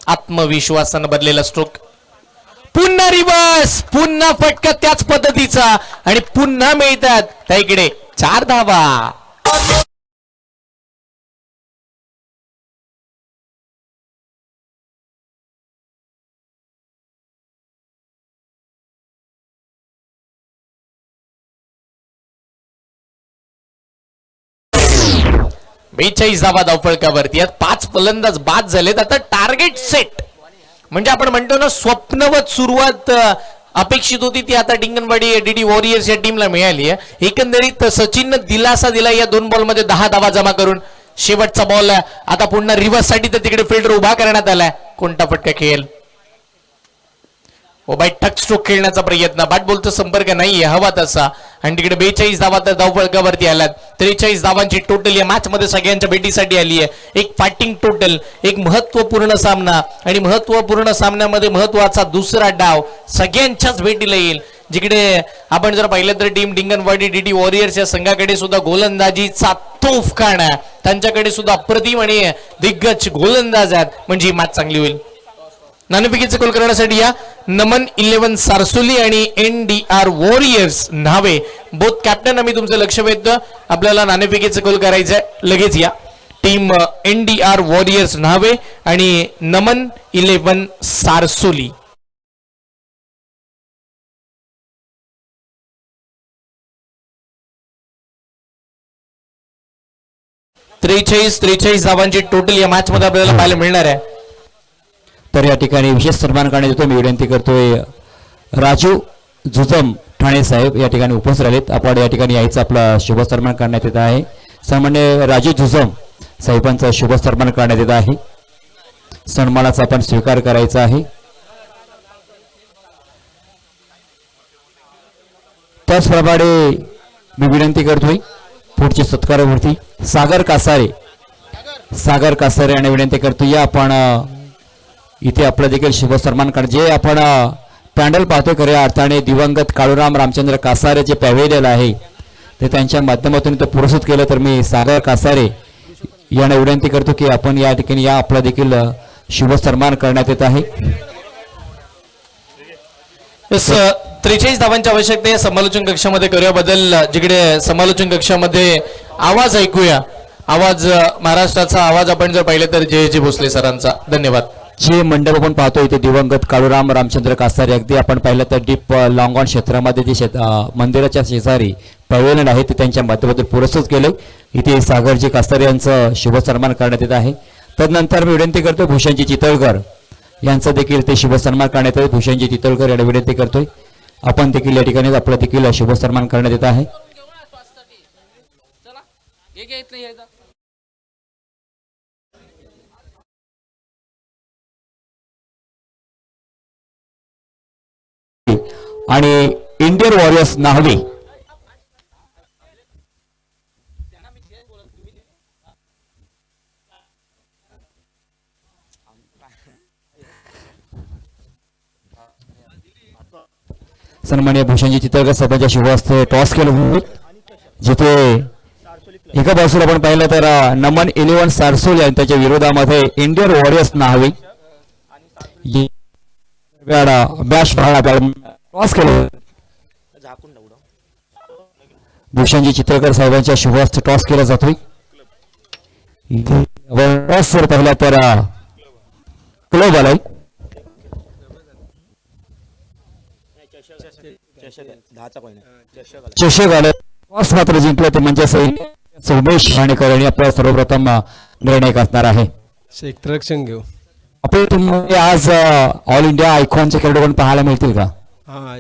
आत्मविश्वासानं बदलेला स्ट्रोक, पुन्हा रिव्हर्स, पुन्हा फटका त्याच पद्धतीचा आणि पुन्हा मिळतात त्या इकडे 4 धावा. बेचाळीस धावा धावफलकावरती यात 5 फलंदाज बाद झालेत. आता टार्गेट सेट म्हणजे आपण म्हणतो ना स्वप्नवत सुरुवात अपेक्षित होती ती आता डिंगनवाडी डीडी वॉरियर्स या टीमला मिळाली आहे. एकंदरीत सचिननं दिलासा दिला या 2 बॉलमध्ये 10 धावा जमा करून. शेवटचा बॉल आता पुन्हा रिव्हर्स साठी तर तिकडे फिल्डर उभा करण्यात आलाय. कोणता फटका खेळेल? ओ बाई ठक स्ट्रोक खेळण्याचा प्रयत्न, बॅट बॉलचा संपर्क नाहीये हवा तसा आणि तिकडे 42 धावा तर धावफलकावरती आल्यात. 43 धावांची टोटल या मॅच मध्ये सगळ्यांच्या भेटीसाठी आली आहे. एक फायटिंग टोटल, एक महत्वपूर्ण सामना आणि महत्वपूर्ण सामन्यामध्ये महत्वाचा दुसरा डाव सगळ्यांच्याच भेटीला येईल. जिकडे आपण जर पाहिलं तर टीम डिंगनवाडी डीडी वॉरियर्स या संघाकडे सुद्धा गोलंदाजीचा तोफखाना, त्यांच्याकडे सुद्धा अप्रतिम आणि दिग्गज गोलंदाज आहेत, म्हणजे ही मॅच चांगली होईल. नाणेफेकीचे गोल करण्यासाठी या नमन 11 सारसोली आणि NDR वॉरियर्स न्हावे बोथ कॅप्टन आम्ही तुमचं लक्ष वेधतो. आपल्याला नाणेफेकीचे गोल करायचंय लगेच या टीम NDR वॉरियर्स न्हावे आणि नमन 11 सारसोली. त्रेचाळीस धावांची टोटल या मॅच मध्ये आपल्याला पाहायला मिळणार आहे. तर या ठिकाणी विशेष सन्मान करण्यात येतो. मी विनंती करतोय राजू जुजम ठाणे साहेब या ठिकाणी उपस्थित राहिलेत. आपण या ठिकाणी यायचं आपला शुभ सन्मान करण्यात येत आहे. सन्मान्य राजू जुजम साहेबांचा शुभ सन्मान करण्यात येत आहे. सन्मानाचा आपण स्वीकार करायचा आहे. त्याचप्रमाणे मी विनंती करतोय पुढची सत्कारावरती सागर कासारे आणि विनंती करतो या आपण इथे आपलं देखील शुभ सन्मान कर जे आपण पॅन्डल पाहतो खऱ्या अर्थाने दिवंगत काळूराम रामचंद्र कासारे जे पॅव्हेलियन आहे ते त्यांच्या माध्यमातून इथं पुरस्कृत केलं. तर मी सागर कासारे यांना विनंती करतो की आपण या ठिकाणी या आपला देखील शुभ सन्मान करण्यात येत आहे. 43 धावांची आवश्यकता या समालोचन कक्षामध्ये करूया. बदल जिकडे समालोचन कक्षामध्ये आवाज ऐकूया. आवाज महाराष्ट्राचा आवाज आपण जर पाहिलं तर जे भोसले सरांचा. धन्यवाद. जे मंडप आपण पाहतो इथे दिवंगत काळूराम रामचंद्र कासारे अगदी आपण पाहिलं तर डीप लॉंगॉन क्षेत्रामध्ये जे मंदिराच्या शेजारी पॅव्हेलियन आहे ते त्यांच्या माध्यमातून पुरस्कृत केले. इथे सागरजी कासारे यांचं शुभ सन्मान करण्यात येत आहे. तदनंतर मी विनंती करतो भूषणजी चितळकर यांचा देखील ते शुभ सन्मान करण्यात येते. भूषणजी चितळकर यांना विनंती करतोय आपण देखील या ठिकाणी आपला देखील शुभ सन्मान करण्यात येत आहे. आणि इंडियन वॉरियर्स न्हावे सन्मान्य भूषणजी चितळकर साहेबांच्या शुभ हस्ते टॉस केलं जिथे एका बाजूला आपण पाहिलं तर नमन 11 सारसोल आणि त्याच्या विरोधामध्ये इंडियन वॉरियर्स न्हावे मॅच टॉस केलं. भूषणजी चितळकर साहेबांच्या शुभ हस्ते टॉस केला जातोय. टॉस जर पाहिला तर क्लब आलाय. चषक आलं टॉस मात्र जिंकलं ते म्हणजे उमेश ठाणेकर आणि आपला सर्वप्रथम निर्णय असणार आहे. क्षेत्ररक्षण घेऊ. आपण तुम्हाला आज ऑल इंडिया आयकॉनचे खेळाडू पण पाहायला मिळतील का? हां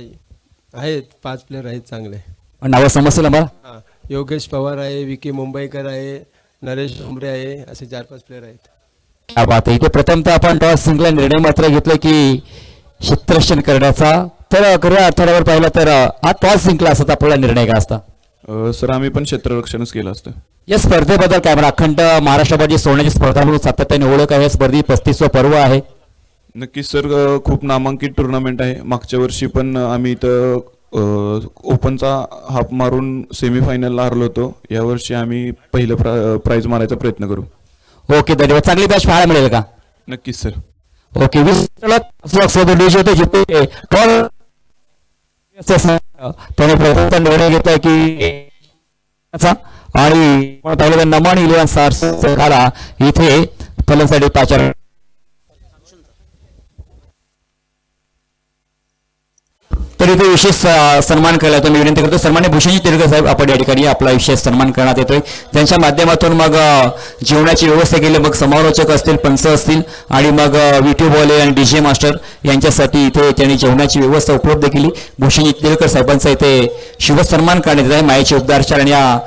आहेत 5 प्लेयर आहेत चांगले. नावं समजतील आम्हाला? हां योगेश पवार आहे, विकी मुंबईकर आहे, नरेश डोंबरे आहे, असे 4-5 प्लेयर आहेत. क्या बात आहे. इथे प्रथमतः आपण टॉस जिंकला निर्णय मात्र घेतला की क्षेत्ररक्षण करण्याचा. तर खऱ्या आठवड्यावर पाहिलं तर हा टॉस जिंकला असता तर आपला निर्णय काय असता? सर आम्ही पण क्षेत्ररक्षणच केलं असतं. या स्पर्धेबद्दल काय म्हणा? अखंड महाराष्ट्राची सोन्याची स्पर्धा म्हणून सातत्याने ओळख आहे. स्पर्धेत 35वा पर्व आहे. नक्कीच सर, खूप नामांकित टुर्नामेंट आहे. मागच्या वर्षी पण आम्ही इथं ओपनचा हाफ मारून सेमीफायनलला हरलो होतो. यावर्षी आम्ही पहिलं प्राइज मारायचा प्रयत्न करू. ओके धन्यवाद. चांगली मॅच पाहायला मिळेल का? नक्कीच सर. ओके त्याने प्रथम निर्णय घेतलाय की आणि पाहिलं तर नमन इलेव्हन स्टार्स इथे फलंदाजी पाचार. तर इथे विशेष सन्मान केला तर मी विनंती करतो सन्मान्य भूषणजी तिरकर साहेब आपण या ठिकाणी आपला विशेष सन्मान करण्यात येतोय. त्यांच्या माध्यमातून मग जेवणाची व्यवस्था केली. मग समालोचक असतील, पंच असतील आणि मग विट्यूबवाले आणि डीजे मास्टर यांच्यासाठी इथे त्यांनी जेवणाची व्यवस्था उपलब्ध केली. भूषणजी तिरकर साहेबांचा इथे शुभ सन्मान करण्यात येत आहे. मायाचे उद्गारचार आणि या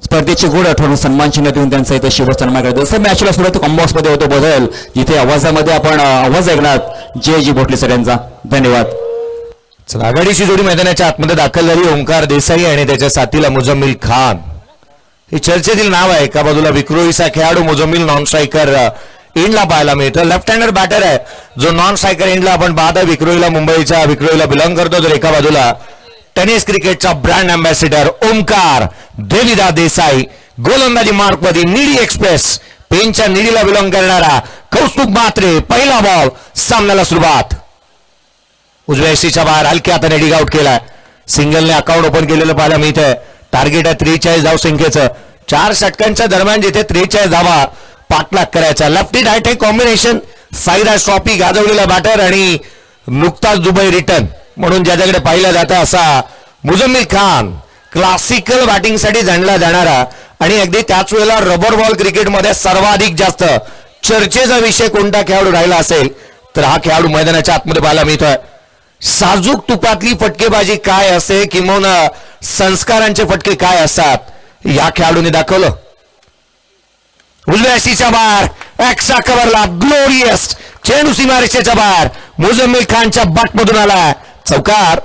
स्पर्धेचे गुण आठवून सन्मान चिन्ह देऊन त्यांचा इथे शुभ सन्मान करतो. जसं मॅचला सुरुवात कॉम्बॉक्स मध्ये होतो बदल जिथे आवाजामध्ये आपण आवाज ऐकणार जय जी भोटले सर यांचा. धन्यवाद. आघाडीची जोडी मैदानाच्या आतमध्ये दाखल झाली. ओंकार देसाई आणि त्याच्या साथीला मुजम्मिल खान हे चर्चेतील नाव आहे. एका बाजूला विक्रोईचा खेळाडू मुजम्मिल नॉन स्ट्रायकर एंडला पाहायला मिळतो. लेफ्ट हँडर बॅटर आहे जो नॉन स्ट्रायकर एंडला आपण पाहता विक्रोईला मुंबईच्या विक्रोईला बिलॉंग करतो. तर एका बाजूला टेनिस क्रिकेटचा ब्रँड अँबॅसिडर ओंकार देविदा देसाई गोलंदाजी मार्कमध्ये निडी एक्सप्रेस पेनच्या निडीला बिलॉंग करणारा कौस्तुभ मात्रे. पहिला बॉल सामन्याला सुरुवात. उजव्या एसीच्या बाहेर हलक्या हाताने डिग आउट केलाय. सिंगलने अकाउंट ओपन केलेलं पाहायला मिळतंय. टार्गेट आहे 43 धावसंख्येचं. 4 षटकांच्या दरम्यान जिथे 43 धावा पाठलाग करायचा. लेफ्टी राईट हे कॉम्बिनेशन साईदा ट्रॉफी गाजवलेला बॅटर आणि नुकताच दुबई रिटर्न म्हणून ज्याच्याकडे पाहिलं जातं असा मुजम्मिल खान क्लासिकल बॅटिंगसाठी जाणला जाणारा आणि अगदी त्याच वेळेला रबर बॉल क्रिकेटमध्ये सर्वाधिक जास्त चर्चेचा विषय कोणता खेळाडू राहिला असेल तर हा खेळाडू मैदानाच्या आतमध्ये पाहायला मिळतोय. साजूक तुपातली फटकेबाजी काय असते किंवा संस्कारांचे फटके काय असतात या खेळाडूने दाखवलं. उजव्या शीच्या बाहेर एक्स्ट्रा कव्हरला ग्लोरियस चेंडू सीमारेषेच्या बाहेर मुजम्मिल खानच्या बॅटमधून आला चौकार.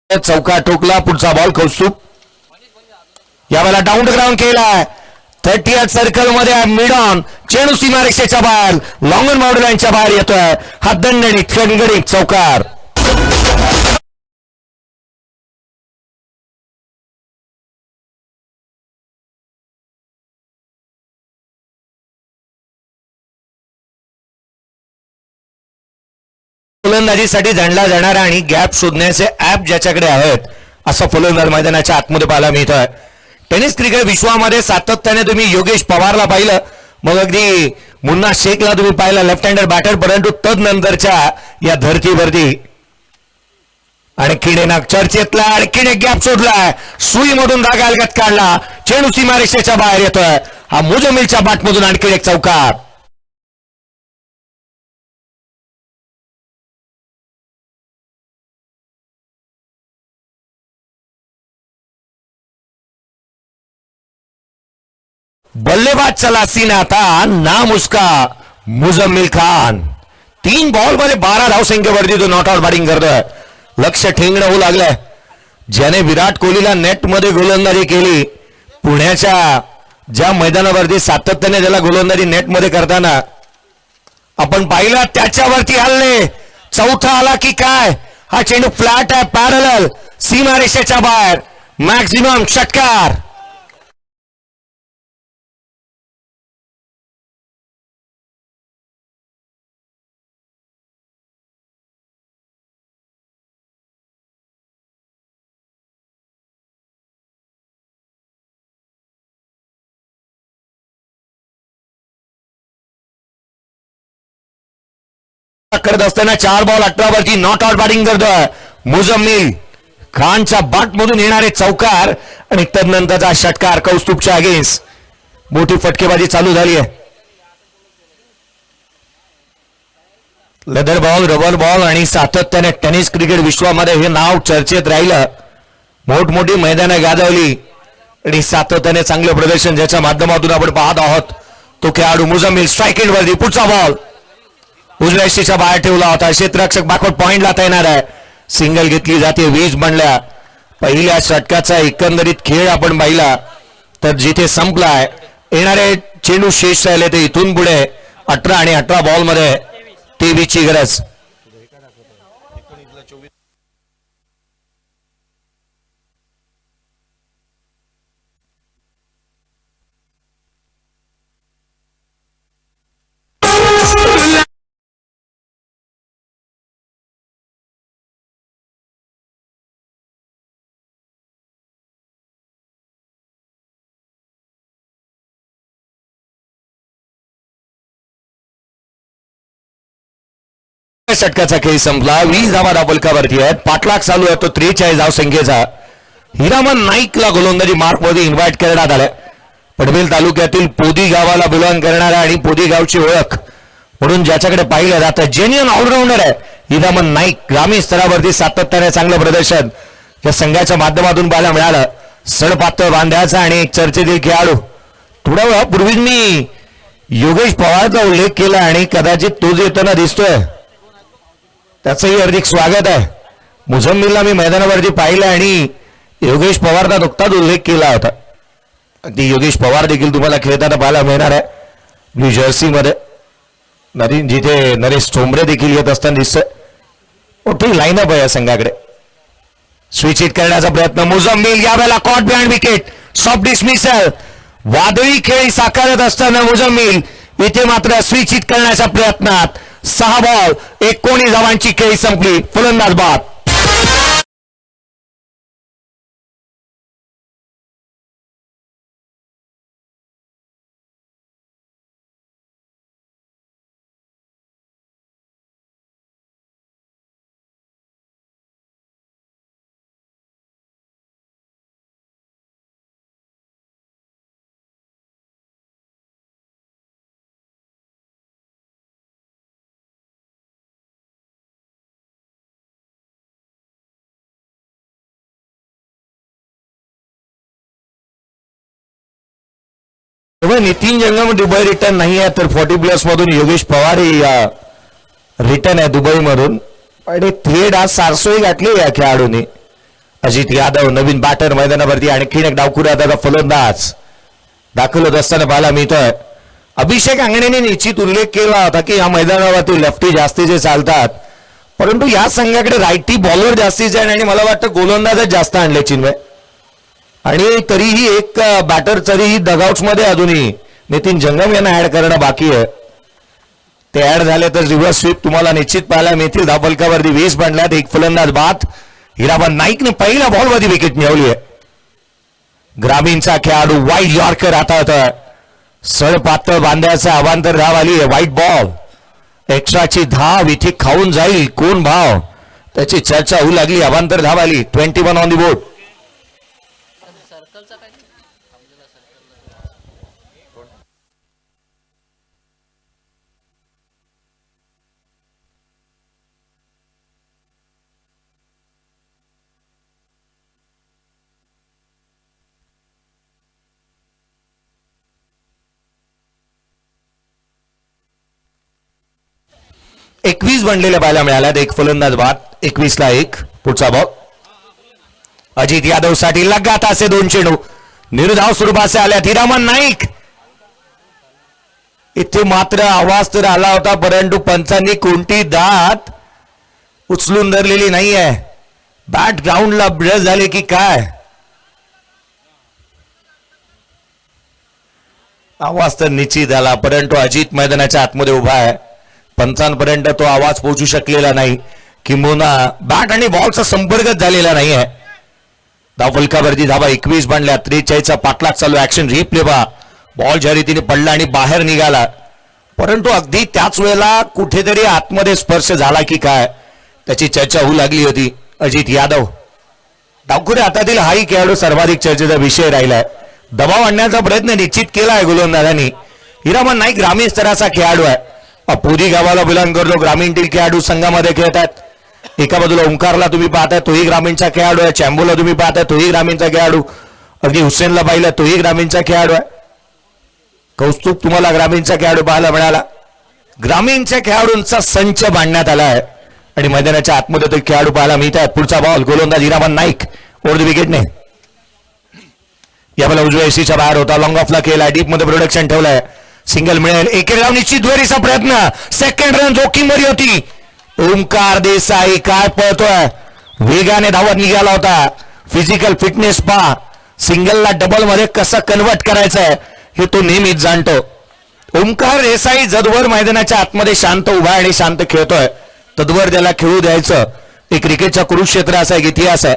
चौका ठोकला. पुढचा बॉल कौस्तुभ यावेळेला डाऊन ग्राउंड केलाय. 30th सर्कल मध्ये मिड ऑन चेंडू सीमारेषेच्या बाहेर लॉंग ऑन बाउंड्री लाईनच्या बाहेर येतोय. हा दणदणीत खणगणीत चौकार. फलंदाजीसाठी जाणला जाणारा आणि गॅप शोधण्याचे ऍप ज्याच्याकडे आहेत असा फलंदाज मैदानाच्या आतमध्ये पाहायला मिळतोय. टेनिस क्रिकेट विश्वामध्ये सातत्याने तुम्ही योगेश पवारला पाहिलं, मग अगदी मुन्ना शेखला तुम्ही पाहिलं लेफ्ट हँडर बॅटर, परंतु तदनंतरच्या या धरतीवरती आणखीन एक चर्चेतला आणखीन एक गॅप शोधलाय. सुईमधून धागा अलगत काढला. चेंडू सीमारेषेच्या बाहेर येतोय. हा मुजम्मिलच्या बॅटमधून आणखीन एक चौकार. बल्लेबाज चला सीना आता नाम उसका मुजम्मिल खान. 3 बॉल मध्ये 12 धावसंख्येवरती तो नॉट आउट बॅटिंग करतोय. लक्ष ठेंगणं होऊ लागलंय. ज्याने विराट कोहलीला नेट मध्ये गोलंदाजी केली, पुण्याच्या ज्या मैदानावरती सातत्याने त्याला गोलंदाजी नेट मध्ये करताना आपण पाहिलं त्याच्यावरती हल्ले. चौथा आला की काय. हा चेंडू फ्लॅट आहे, पॅरलल सीमारेषेच्या बाहेर. मॅक्झिमम षटकार. अटक करत असताना 4 बॉल 18 वरती नॉट आउट बॅटिंग करतोय मुझम्मिल खानच्या बाट मधून येणारे चौकार आणि तदनंतरचा षटकार कौस्तुभच्या अगेन्स्ट. मोठी फटकेबाजी चालू झाली आहे. लेदर बॉल रबर बॉल आणि सातत्याने टेनिस क्रिकेट विश्वामध्ये हे नाव चर्चेत राहिलं. मोठमोठी मैदानं गाजवली आणि सातत्याने चांगलं प्रदर्शन ज्याच्या माध्यमातून आपण पाहत आहोत. तो खेळाडू मुझम्मिल स्ट्राईक एंड वरती पुढचा बॉल उजव्या यष्टीच्या बाहेर ठेवला होता. क्षेत्ररक्षक बॅकवर्ड पॉइंट लाता येणार आहे. सिंगल घेतली जाते 20 बनल्या. पहिल्या षटकाचा एकंदरीत खेळ आपण पाहिला तर जिथे संपलाय येणारे चेंडू शेष राहिले ते इथून पुढे 18 आणि 18 बॉल मध्ये 23 ची गरज. षटकाचा खेळ संपला. 20 धावा धावफलकावरती आहेत. पाठलाग चालू आहे तो 43 धाव संख्येचा. हिरामन नाईकला गोलंदाजी मार्क मध्ये इन्व्हाइट करण्यात आलाय. पनवेल तालुक्यातील पोदी गावाला बिलॉंग करणारा आणि पोदी गावची ओळख म्हणून ज्याच्याकडे पाहिलं जातं जेन्युइन ऑलराऊंडर आहे हिरामन नाईक. ग्रामीण स्तरावरती सातत्याने चांगलं प्रदर्शन या संघाच्या माध्यमातून पाहायला मिळालं. सडपातळ बांध्याचा आणि एक चर्चेतील खेळाडू. थोड्या वेळापूर्वीच मी योगेश पवारचा उल्लेख केला आणि कदाचित तो येताना दिसतोय त्याचंही हार्दिक स्वागत आहे. मुझम्मिलला मी मैदानावरती पाहिलं आणि योगेश पवारचा नुकताच उल्लेख केला होता. अगदी योगेश पवार देखील तुम्हाला खेळताना पाहायला मिळणार आहे ब्ल्यू जर्सी मध्ये. जिथे नरेश ठोंबरे देखील येत असताना दिसतोय. मोठी लाईनअप आहे या संघाकडे. स्विच हिट करण्याचा प्रयत्न मुझम्मिल यावेळेला caught behind wicket soft dismissal. वादळी खेळी साकारत असताना मुझम्मिल इथे मात्र स्विच हिट करण्याच्या प्रयत्नात 6 बॉल 19 धावांची खेळी संपली. फलंदाज बाद. नितीन जंगम दुबई रिटर्न नाही आहे तर 40+ मधून योगेश पवार रिटर्न आहे दुबई मधून आणि थेट आज सारसोई गाठली या खेळाडूंनी. अजित यादव नवीन बॅटर मैदानावरती आणखीन एक डावखुरा फलंदाज दाखल होत असताना पाहायला मिळतोय. अभिषेक आंगणेने निश्चित उल्लेख केला होता की या मैदानावरती लेफ्टी जास्तीचे चालतात परंतु या संघाकडे राईटी बॉलर जास्तीचे आहे आणि मला वाटतं गोलंदाजच जास्त आणले चिन्मय. आणि तरीही एक बॅटर तरीही डगआउट्स मध्ये अजूनही नितीन जंगम यांना ऍड करणं बाकी आहे. ते ऍड झाले तर रिव्हर्स स्वीप तुम्हाला निश्चित पाहायला मिळतील. धावफलकावरती 20 बनल्यात. एक फलंदाज बाद. हिरामन नाईकने पहिल्या बॉलवरती विकेट मिळवली आहे. ग्रामीणचा खेळाडू वाईड यॉर्कर आता सडपातळ बांध्याचा अवांतर धाव आली आहे. व्हाईट बॉल एक्स्ट्राची धाव इथे खाऊन जाईल कोण भाव त्याची चर्चा होऊ लागली. अवांतर धाव आली. 21 ऑन दी बोर्ड. एकवीस बनलेल्या पाहायला मिळाल्यात. एक फलंदाज बाद. 21 ला 1. पुढचा बॉल अजित यादव साठी लगात असे 2 चेंडू निर्धाव स्वरूपाचे आल्यात. हिरामन नाईक इथे मात्र आवाज तर आला होता परंतु पंचांनी कोणती दात उचलून धरलेली नाहीये. बॅट ग्राउंडला ब्रश झाले की काय आवाज तर निश्चित आला परंतु अजित मैदानाच्या आतमध्ये उभा आहे. पंचांपर्यंत तो आवाज पोहोचू शकलेला नाही किंबहुना बॅट आणि बॉलचा संपर्कच झालेला नाही आहे. धावफलकावरती धावा 21 बनल्या. 43 चा पाठलाग चालू. ऍक्शन रिप्ले बा. बॉल ज्या रीतीने पडला आणि बाहेर निघाला परंतु अगदी त्याच वेळेला कुठेतरी आतमध्ये स्पर्श झाला की काय त्याची चर्चा होऊ लागली होती. अजित यादव डावखुऱ्या हातातील हाही खेळाडू सर्वाधिक चर्चेचा विषय राहिलाय. दबाव आणण्याचा प्रयत्न निश्चित केला आहे गोलंदाजांनी. हिरामन नाईक ग्रामीण स्तराचा खेळाडू आहे. पोदी गावाला बिलॉंग करतो. ग्रामीणतील खेळाडू संघामध्ये खेळतात. एका बाजूला ओंकारला तुम्ही पाहताय तोही ग्रामीणचा खेळाडू आहे. चॅम्बूला तुम्ही पाहताय तोही ग्रामीणचा खेळाडू. अगदी हुसेनला पाहिलं तोही ग्रामीणचा खेळाडू आहे. कौस्तुभ तुम्हाला ग्रामीणचा खेळाडू पाहायला मिळाला. ग्रामीणच्या खेळाडूंचा संच बांधण्यात आला आहे आणि मैदानाच्या आतमध्ये तो खेळाडू पाहायला मिळत आहेत. पुढचा बॉल गोलंदाज हिरामन नाईक ओव्हर द विकेटने. यावेळेला उजव्या एसीच्या बाहेर होता. लॉंग ऑफला केला. डीप मध्ये प्रोडक्शन ठेवलंय. सिंगल मिळेल. एक राव निश्चित दुहेरीचा प्रयत्न. सेकंड रन जोखीमभरी होती. ओंकार देसाई काय पळतोय. वेगाने धावत निघाला होता. फिजिकल फिटनेस पहा. सिंगलला डबल मध्ये कसं कन्वर्ट करायचंय हे तो नेहमीच जाणतो. ओंकार देसाई जदवर मैदानाच्या आतमध्ये शांत उभा आणि शांत खेळतोय. तद्वर त्याला खेळू द्यायचं हे क्रिकेटचा कुरुक्षेत्र असा एक इतिहास आहे.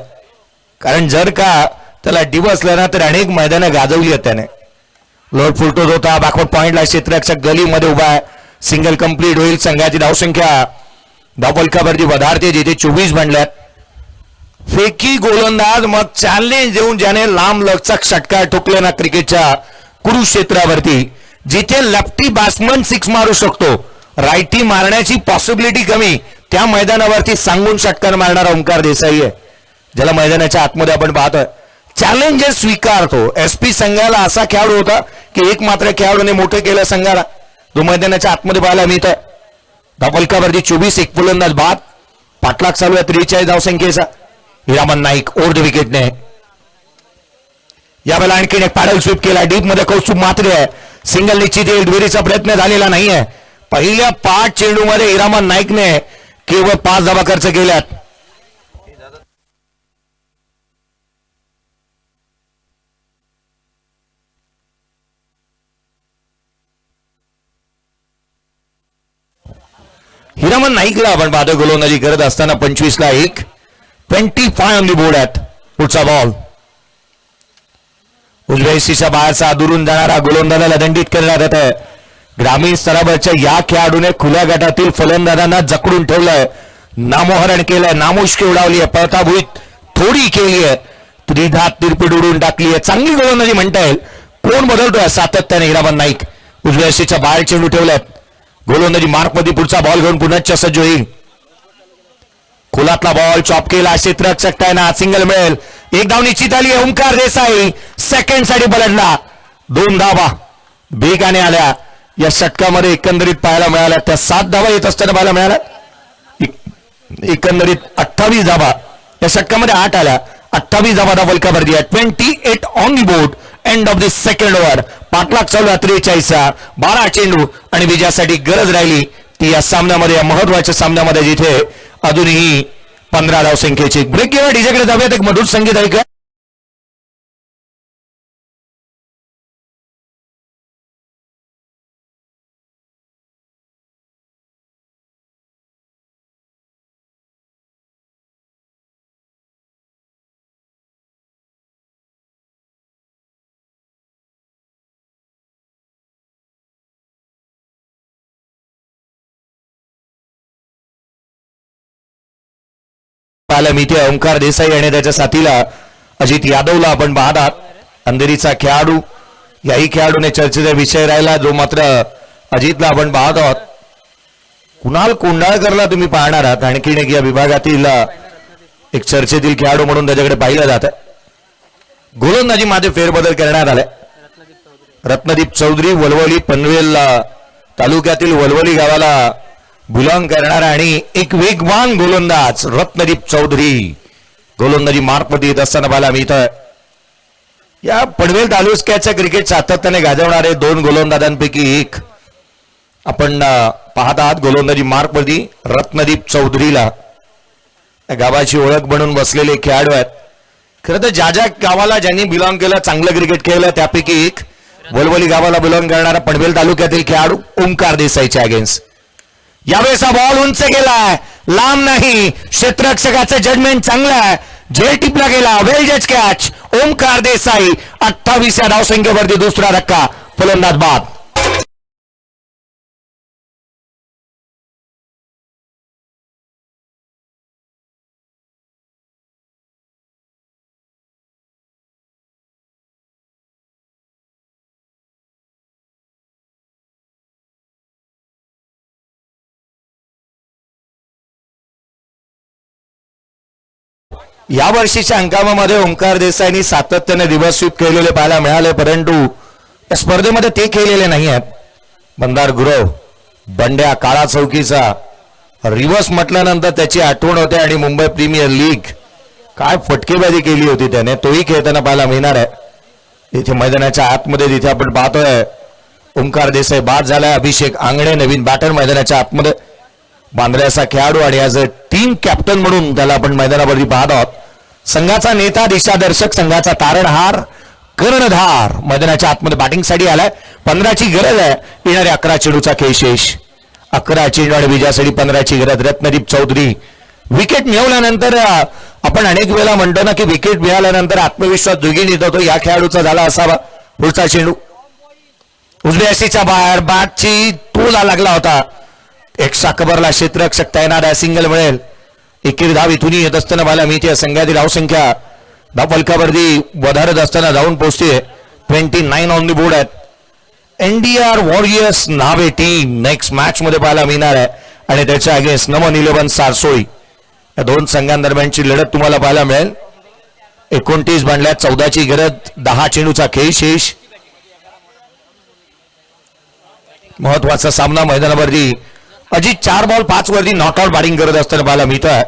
कारण जर का त्याला डिवसलं ना तर अनेक मैदानं गाजवली आहेत त्याने. लोड फुलटोच होता. बॅकवर्ड पॉइंटला क्षेत्ररक्षक गलीमध्ये उभा आहे. सिंगल कंप्लीट होईल. संघाची धावसंख्या धावफलकावरती वधारते जिथे 24 बनल्यात. फेकी गोलंदाज मग चॅलेंज देऊन ज्याने लांब लचक षटकार ठोकले ना क्रिकेटच्या कुरुक्षेत्रावरती जिथे लेफ्टी बॅट्समन सिक्स मारू शकतो रायटी मारण्याची पॉसिबिलिटी कमी त्या मैदानावरती सांगून षटकार मारणारा ओंकार देसाई आहे ज्याला मैदानाच्या आतमध्ये आपण पाहतोय. चॅलेंजेस स्वीकारतो. एसपी संघाला असा खेळाडू होता की एक मात्र खेळाडूने मोठं केलं संघाला जो मैदानाच्या आतमध्ये पाहायला मिळतोय. धावफलकावरती 24 एक फलंदाज बाद. पाठलाग चालू आहे 43 धावसंख्येचा. हिरामन नाईक ओव्हर द विकेटने. यावेळेला आणखीन एक पॅडल स्वीप केला. डीप मध्ये कौस्तुभ मात्र आहे. सिंगल निश्चित येईल. दुहेरीचा प्रयत्न झालेला नाहीये. पहिल्या 5 चेंडूमध्ये हिरामन नाईकने केवळ 5 धावा खर्च केल्यात. हिरामन नाईकला आपण पाहतो गोलंदाजी करत असताना 25 ला 1. 25 ऑन दी बोर्ड आहेत. पुढचा बॉल उजव्या एसीच्या बाहेरचा दुरून जाणारा गोलंदाजाला दंडित करण्यात येत आहे. ग्रामीण स्तरावरच्या या खेळाडूने खुल्या गटातील फलंदाजांना जकडून ठेवलंय. नामोहरण केलंय. नामुष्की उडावली आहे. पळताभुईत थोडी केली आहे. त्रिधात तिरपीट उडून टाकली आहे. चांगली गोलंदाजी म्हणता येईल. कोण बदलतोय सातत्याने हिरामन नाईक. उजव्या एसीच्या बाहेर चेंडू ठेवल्यात. गोलंदाजी मार्क मध्ये पुढचा बॉल घेऊन पुन्हा सज्ज होईल. खोलातला बॉल चॉप केला. क्षेत्ररक्षक टायना सिंगल मिळेल. एक धाव निश्चित आली. ओंकार देसाई सेकंड साठी पलटला. 2 धावा बेगाने आल्या. या षटकामध्ये एकंदरीत पाहायला मिळाल्या त्या 7 धावा येत असताना पाहायला मिळाल्या. एकंदरीत 28 धावा या षटकामध्ये 8 आल्या. 28 धावा धावफलकावरती आहे. 28 on the board. End of the second over. पाठलाग चालू आहे 43चा. 12 चेंडू आणि विजयासाठी गरज राहिली ती या सामन्यामध्ये या महत्वाच्या सामन्यामध्ये जिथे अजूनही 15 धावसंख्येची. ब्रेक घेऊया. डीजेकडे जाऊयात. एक मधुर संगीत ऐका. मिथे ओंकार देसाई आणि त्याच्या साथीला अजित यादवला आपण पाहत आहात. अंधेरीचा खेळाडू. याही खेळाडूने चर्चेचा विषय राहिला जो मात्र अजितला आपण पाहत आहोत. कुणाल कोंडाळकरला तुम्ही पाहणार आहात. आणखीन एक या विभागातील एक चर्चेतील खेळाडू म्हणून त्याच्याकडे पाहिलं जातं. गोलंदाजी मध्ये फेरबदल करण्यात आलाय. रत्नदीप चौधरी वलवली पनवेल तालुक्यातील वलवली गावाला बिलॉंग करणारा आणि एक वेगवान गोलंदाज रत्नदीप चौधरी गोलंदाजी मार्कमध्ये येत असताना पाहायला मिळतोय. या पनवेल तालुक्याच्या क्रिकेट सातत्याने गाजवणारे 2 गोलंदाजांपैकी एक आपण पाहत आहात. गोलंदाजी मार्कमध्ये रत्नदीप चौधरीला गावाची ओळख बनून बसलेले खेळाडू आहेत. खरं तर ज्या ज्या गावाला ज्यांनी बिलॉंग केलं चांगलं क्रिकेट खेळलं त्यापैकी एक वलवली गावाला बिलॉंग करणारा पनवेल तालुक्यातील खेळाडू ओंकार देसाईच्या अगेन्स्ट. यावेळेस बॉल उंच गेलाय. लांब नाही. क्षेत्ररक्षकाचं जजमेंट चांगलं आहे. झेल टिपला गेला. वेल जज कॅच. ओंकार देसाई 28 धावसंख्येवरती दुसरा धक्का. फलंदाज बाद. या वर्षीच्या हंगामामध्ये ओंकार देसाईंनी सातत्याने रिव्हर्स स्वीप केलेले पाहायला मिळाले, परंतु या स्पर्धेमध्ये ते केलेले नाही आहेत. बंदार गुरव बंड्या काळा चौकीचा रिव्हर्स म्हटल्यानंतर त्याची आठवण होते आणि मुंबई प्रीमियर लीग काय फटकेबाजी केली होती त्याने, तोही खेळताना पाहायला मिळणार आहे. इथे मैदानाच्या आतमध्ये जिथे आपण पाहतोय ओंकार देसाई बाद झालाय. अभिषेक आंगणे नवीन बॅटर मैदानाच्या आतमध्ये, बांद्र्याचा खेळाडू आणि ॲज अ टीम कॅप्टन म्हणून त्याला आपण मैदानावरती पाहत आहोत. संघाचा नेता, दिशादर्शक, संघाचा तारणहार, कर्णधार मैदानाच्या आतमध्ये बॅटिंगसाठी आलाय. 15ची गरज आहे. येणाऱ्या 11 चेंडूचा खेळ शेष. 11 चेंडू आणि विजयासाठी 15ची गरज. रत्नदीप चौधरी विकेट मिळवल्यानंतर आपण अनेक वेळा म्हणतो ना की विकेट मिळाल्यानंतर आत्मविश्वास दुगीन येतो, या खेळाडूचा झाला असावा. पुढचा चेंडू उजव्या अशीच्या बाहेर, बॅटची तोला लागला होता. एक्स्ट्रा कव्हरला क्षेत्ररक्षक तैनात आहे. सिंगल मिळेल. एकेरी धाव इथूनही येत असताना मला मिळते. संघाची धावसंख्या धावफलकावरती वधारत असताना जाऊन पोहोचते. 29 ऑन दी बोर्ड आहेत. एनडीआर वॉरियर्स नावे टीम नेक्स्ट मॅच मध्ये पाहायला मिळणार आहे आणि त्याच्या अगेन्स्ट नमन 11 सारसोळी. या दोन संघांदरम्यानची लढत तुम्हाला पाहायला मिळेल. 29 बांधल्या, 14ची गरज, 10 चेंडूचा खेळ शेष. महत्वाचा सामना मैदानावरती. अजित 4 बॉल 5 वरती नॉट आउट बॅटिंग करत असताना पाहायला मिळत आहे.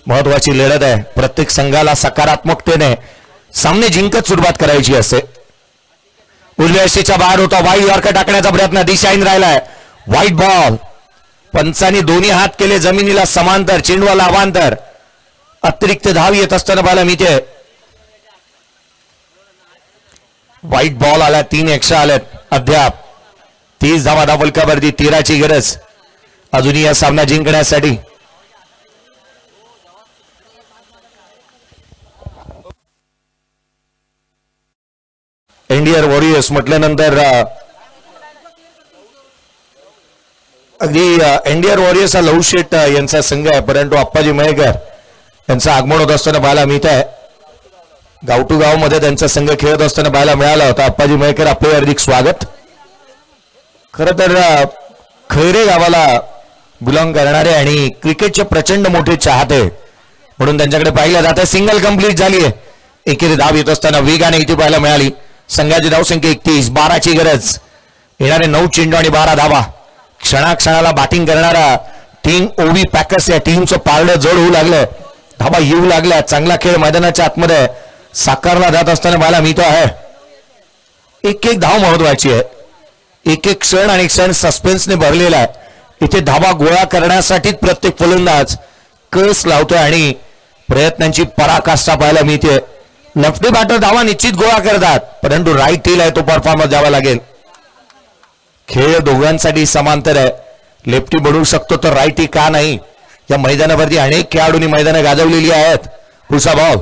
महत्वाची लढत आहे. प्रत्येक संघाला सकारात्मकतेने सामने जिंकत सुरुवात करायची असते. उजव्या यष्टीच्या बाहेर होता. वाईट यॉर्कर टाकण्याचा प्रयत्न दिशाहीन राहिलाय. White ball. पंचांनी दोन्ही हात केले जमिनीला समांतर, चेंडूला अवांतर. अतिरिक्त धाव येत असताना पाहायला मिळते. व्हाईट बॉल आला. 3 एक्स्ट्रा आल्यात. अद्याप 30 धावा धावफलकावरती. 13ची गरज अजूनही या सामना जिंकण्यासाठी. इंडियन वॉरियर्स म्हटल्यानंतर अगदी इंडियन वॉरियर्स हा लव शेट यांचा संघ आहे, परंतु अप्पाजी मयेकर यांचं आगमन होत असताना पाहायला मिळत आहे. गाव टू गाव मध्ये त्यांचा संघ खेळत असताना पाहायला मिळाला होता. अप्पाजी मयेकर आपले हार्दिक स्वागत. खरं तर खैरे गावाला बिलॉंग करणारे आणि क्रिकेटचे प्रचंड मोठे चाहते म्हणून त्यांच्याकडे पाहिलं जातं. सिंगल कंप्लीट झाली आहे. एकेरी धाव येत असताना वेगाने इथे पाहायला मिळाली. संघाची धावसंख्या 31. 12ची गरज. येणारे 9 चेंडू आणि 12 धावा. क्षणाक्षणाला बॅटिंग करणारा टीम ओवी पॅकर्स या टीमचं पारडं जड होऊ लागलं. धावा येऊ लागल्या. चांगला खेळ मैदानाच्या आतमध्ये साकारला जात असताना पाहायला मिळतो आहे. एक धाव महत्वाची आहे. एक क्षण आणि क्षण सस्पेन्सने भरलेला आहे. इथे धावा गोळा करण्यासाठी प्रत्येक फलंदाज कस लावतोय आणि प्रयत्नांची पराकाष्ठा पाहायला मिळते. लेफ्टी बॅटर धावा निश्चित गोळा करतात, परंतु राईट हिल आहे तो परफॉर्मन्स द्यावा लागेल. खेळ दोघांसाठी समांतर आहे. लेफ्टी बनवू शकतो तर राईटी का नाही. या मैदानावरती अनेक खेळाडूंनी मैदानं गाजवलेली आहेत. पुढचा बॉल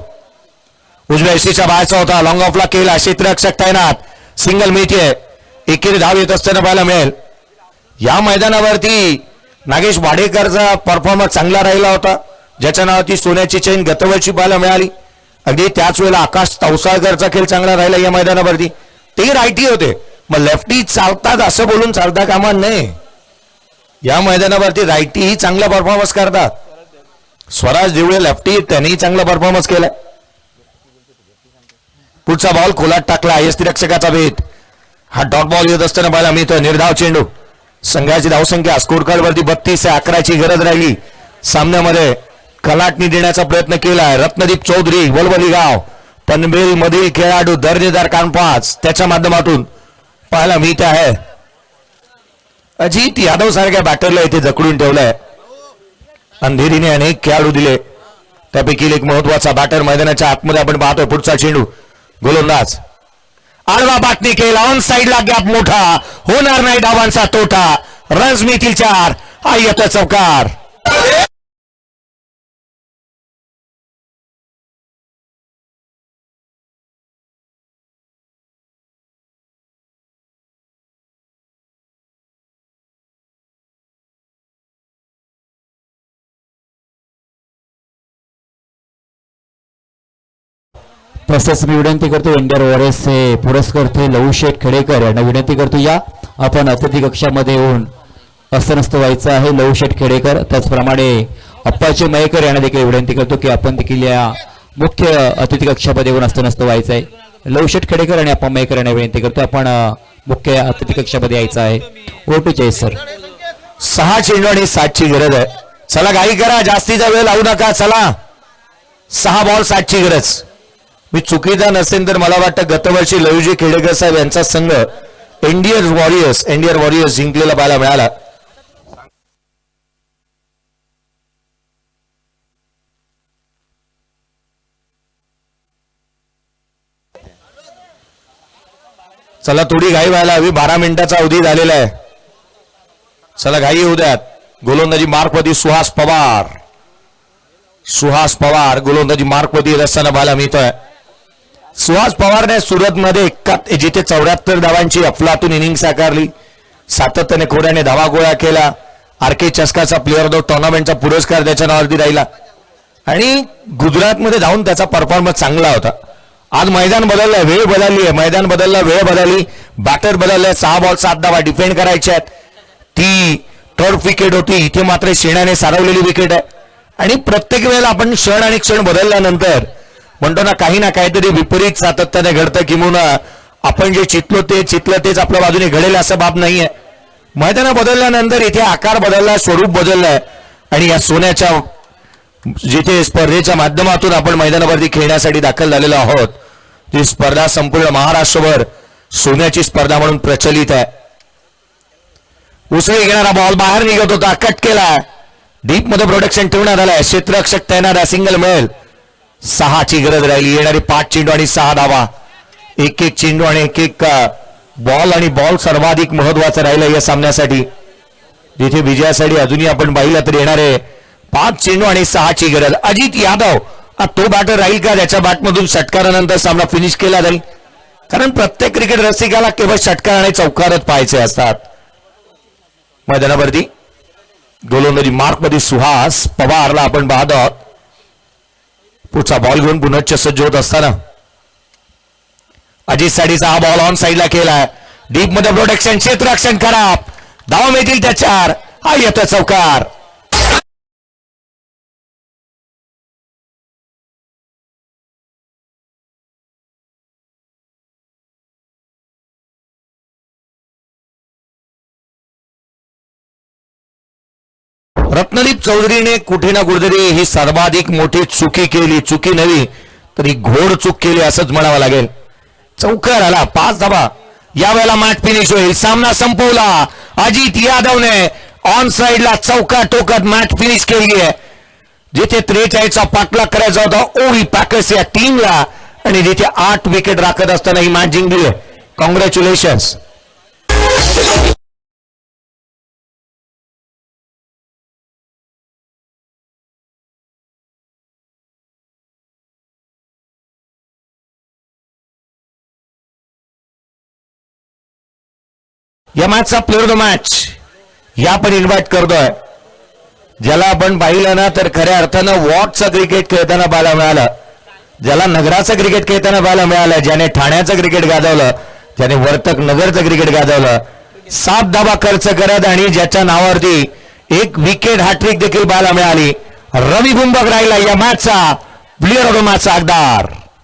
उजव्या यष्टीच्या बाहेरचा होता. लॉंग ऑफला केला. क्षेत्ररक्षक तैनात. सिंगल मिळते. एकेरी धाव येत असताना पाहायला मिळेल. या मैदानावरती नागेश वाडेकरचा परफॉर्मन्स चांगला राहिला होता, ज्याच्या नावाची सोन्याची चेन गतवर्षी पाहायला मिळाली. अगदी त्याच वेळेला आकाश तवसाळकरचा खेळ चांगला राहिला या मैदानावरती. ते रायटी होते. मग लेफ्टी चालतात असं बोलून चालता कामा नाही. या मैदानावरती रायटी ही चांगला परफॉर्मन्स करतात. स्वराज देवळे लेफ्टी त्यांनीही चांगला परफॉर्मन्स केला. पुढचा बॉल खोलात टाकला. यष्टीरक्षकाचा भेद. हा डॉट बॉल येत असताना पाहायला मिळतो. निर्धाव चेंडू. संघाची धावसंख्या स्कोर कार्ड वरती 32 आहे. 11ची गरज राहिली. सामन्यामध्ये कलाटणी देण्याचा प्रयत्न केलाय. रत्नदीप चौधरी वलवली गाव पनवेल मधील खेळाडू दर्जेदार कानपास त्याच्या माध्यमातून पाहायला मिळत आहे. अजित यादव सारख्या बॅटरला इथे जकडून ठेवलाय. अंधेरीने अनेक खेळाडू दिले, त्यापैकी एक महत्वाचा बॅटर मैदानाच्या आतमध्ये आपण पाहतोय. पुढचा चेंडू गोलंदाज आडवा बाटणी केला. ऑन साईडला गॅप मोठा. होणार नाही धावांचा तोटा. रन्स मिळतील 4. हा येतो चौकार. तसेच मी विनंती करतो इंडियन वॉरियर्सचे पुरस्कर्ते लहू शेठ खेडेकर यांना विनंती करतो, या आपण अतिथी कक्षामध्ये येऊन असं नसतं व्हायचं आहे. लहू शेठ खेडेकर त्याचप्रमाणे अप्पाजी मयेकर यांना देखील विनंती करतो की आपण देखील या मुख्य अतिथी कक्षामध्ये येऊन असतं व्हायचं आहे. लवशेट खेडेकर आणि अप्पा मयेकर यांना विनंती करतो आपण मुख्य अतिथी कक्षामध्ये यायचं आहे. ओटू जय सर. 6 चेंडू आणि 7 ची गरज आहे. चला घाई करा, जास्तीचा वेळ लावू नका. चला 6 बॉल 7 ची गरज. मी चुकीचा नसेल तर मला वाटतं गतवर्षी लवजी खेडेकर साहेब यांचा संघ इंडियन वॉरियर्स जिंकलेला पाहायला मिळाला. चला थोडी घाई व्हायला हवी. 12 मिनिटाचा अवधी झालेला आहे. चला घाई होऊ द्यात. गोलंदाजी मार्कवरती सुहास पवार गोलंदाजी मार्कवरती येत असताना पाहायला मिळतोय. सुहास पवारने सुरतमध्ये जिथे 74 धावांची अफलातून इनिंग साकारली, सातत्याने खोड्याने धावा गोळा केला. आरके चस्काचा प्लेअर ऑफ द टुर्नामेंटचा पुरस्कार त्याच्या नावावरती राहिला आणि गुजरातमध्ये जाऊन त्याचा परफॉर्मन्स चांगला होता. आज मैदान बदललंय, वेळ बदलली आहे. मैदान बदललं, वेळ बदलली, बॅटर बदललंय. 6 बॉल 7 धावा डिफेंड करायच्या आहेत. ती टर्फ विकेट होती, इथे मात्र शेणाने सारवलेली विकेट आहे. आणि प्रत्येक वेळेला आपण क्षण आणि क्षण बदलल्यानंतर म्हणतो ना काहीतरी विपरीत सातत्याने घडतं, किंवा आपण जे चितलो तेच आपल्या बाजूने घडेल असं बाब नाहीये. मैदान बदलल्यानंतर इथे आकार बदलला, स्वरूप बदललंय आणि या सोन्याच्या जिथे स्पर्धेच्या माध्यमातून आपण मैदानावरती खेळण्यासाठी दाखल झालेलो आहोत, ती स्पर्धा संपूर्ण महाराष्ट्रभर सोन्याची स्पर्धा म्हणून प्रचलित आहे. उसळी घेणारा बॉल बाहेर निघत होता, कट केला. डीप मध्ये प्रोटेक्शन ठेवण्यात आलाय. क्षेत्ररक्षक तैनात आहे, सिंगल मिळेल. 6 ची गरज राहिली. येणारी 5 चेंडू आणि 6 धावा. एक चेंडू आणि एक बॉल, आणि बॉल सर्वाधिक महत्वाचा राहिला या सामन्यासाठी. जिथे विजयासाठी अजूनही आपण पाहिलं तर येणारे 5 चेंडू आणि 6 ची गरज. अजित यादव तो बॅटर राहील का, त्याच्या बॅटमधून षटकारानंतर सामना फिनिश केला जाईल? कारण प्रत्येक क्रिकेट रसिकाला केवळ षटकार आणि चौकारच पाहायचे असतात. मैदानावरती गोलंदाजी मार्कमध्ये सुहास पवारला आपण पाहत आहोत. पुढचा बॉल घेऊन पुनश्च सज्ज होत असताना अजित साडीचा हा बॉल ऑन साईडला केलाय. डीप मध्ये प्रोटेक्शन, क्षेत्ररक्षण खराब, धावा मिळतील त्याच्यावर. हा येतो चौकार. रत्नदीप चौधरीने कुठे ना कुठेतरी ही सर्वाधिक मोठी चुकी केली. चुकी नव्हे तरी घोड चूक केली असंच म्हणावं लागेल. चौकार आला, 5 धावा. यावेळेला मॅच फिनिश होईल. सामना संपवला. अजित यादवने ऑन साइडला चौका टोकत मॅच फिनिश केली आहे. जिथे 43चा पाठलाग करायचा होता ओवी पॅकर्स या टीमला, आणि जिथे 8 विकेट राखत असताना ही मॅच जिंकली आहे. कॉंग्रॅच्युलेशन्स. या मॅचचा प्लेअर ऑफ द मॅच या पण इन्व्हाइट करतोय, ज्याला आपण पाहिलं ना तर खऱ्या अर्थानं वॉटचं क्रिकेट खेळताना पाहायला मिळालं, ज्याला नगराचं क्रिकेट खेळताना पाहायला मिळालं, ज्याने ठाण्याचं क्रिकेट गाजवलं, ज्याने वर्तक नगरचं क्रिकेट गाजवलं, 7 धावा खर्च करत आणि ज्याच्या नावावरती 1 विकेट हॅट्रिक देखील पाहायला मिळाली. रवी कुंभक राहिला या मॅचचा प्लेअर ऑफ द मॅचचा हकदार.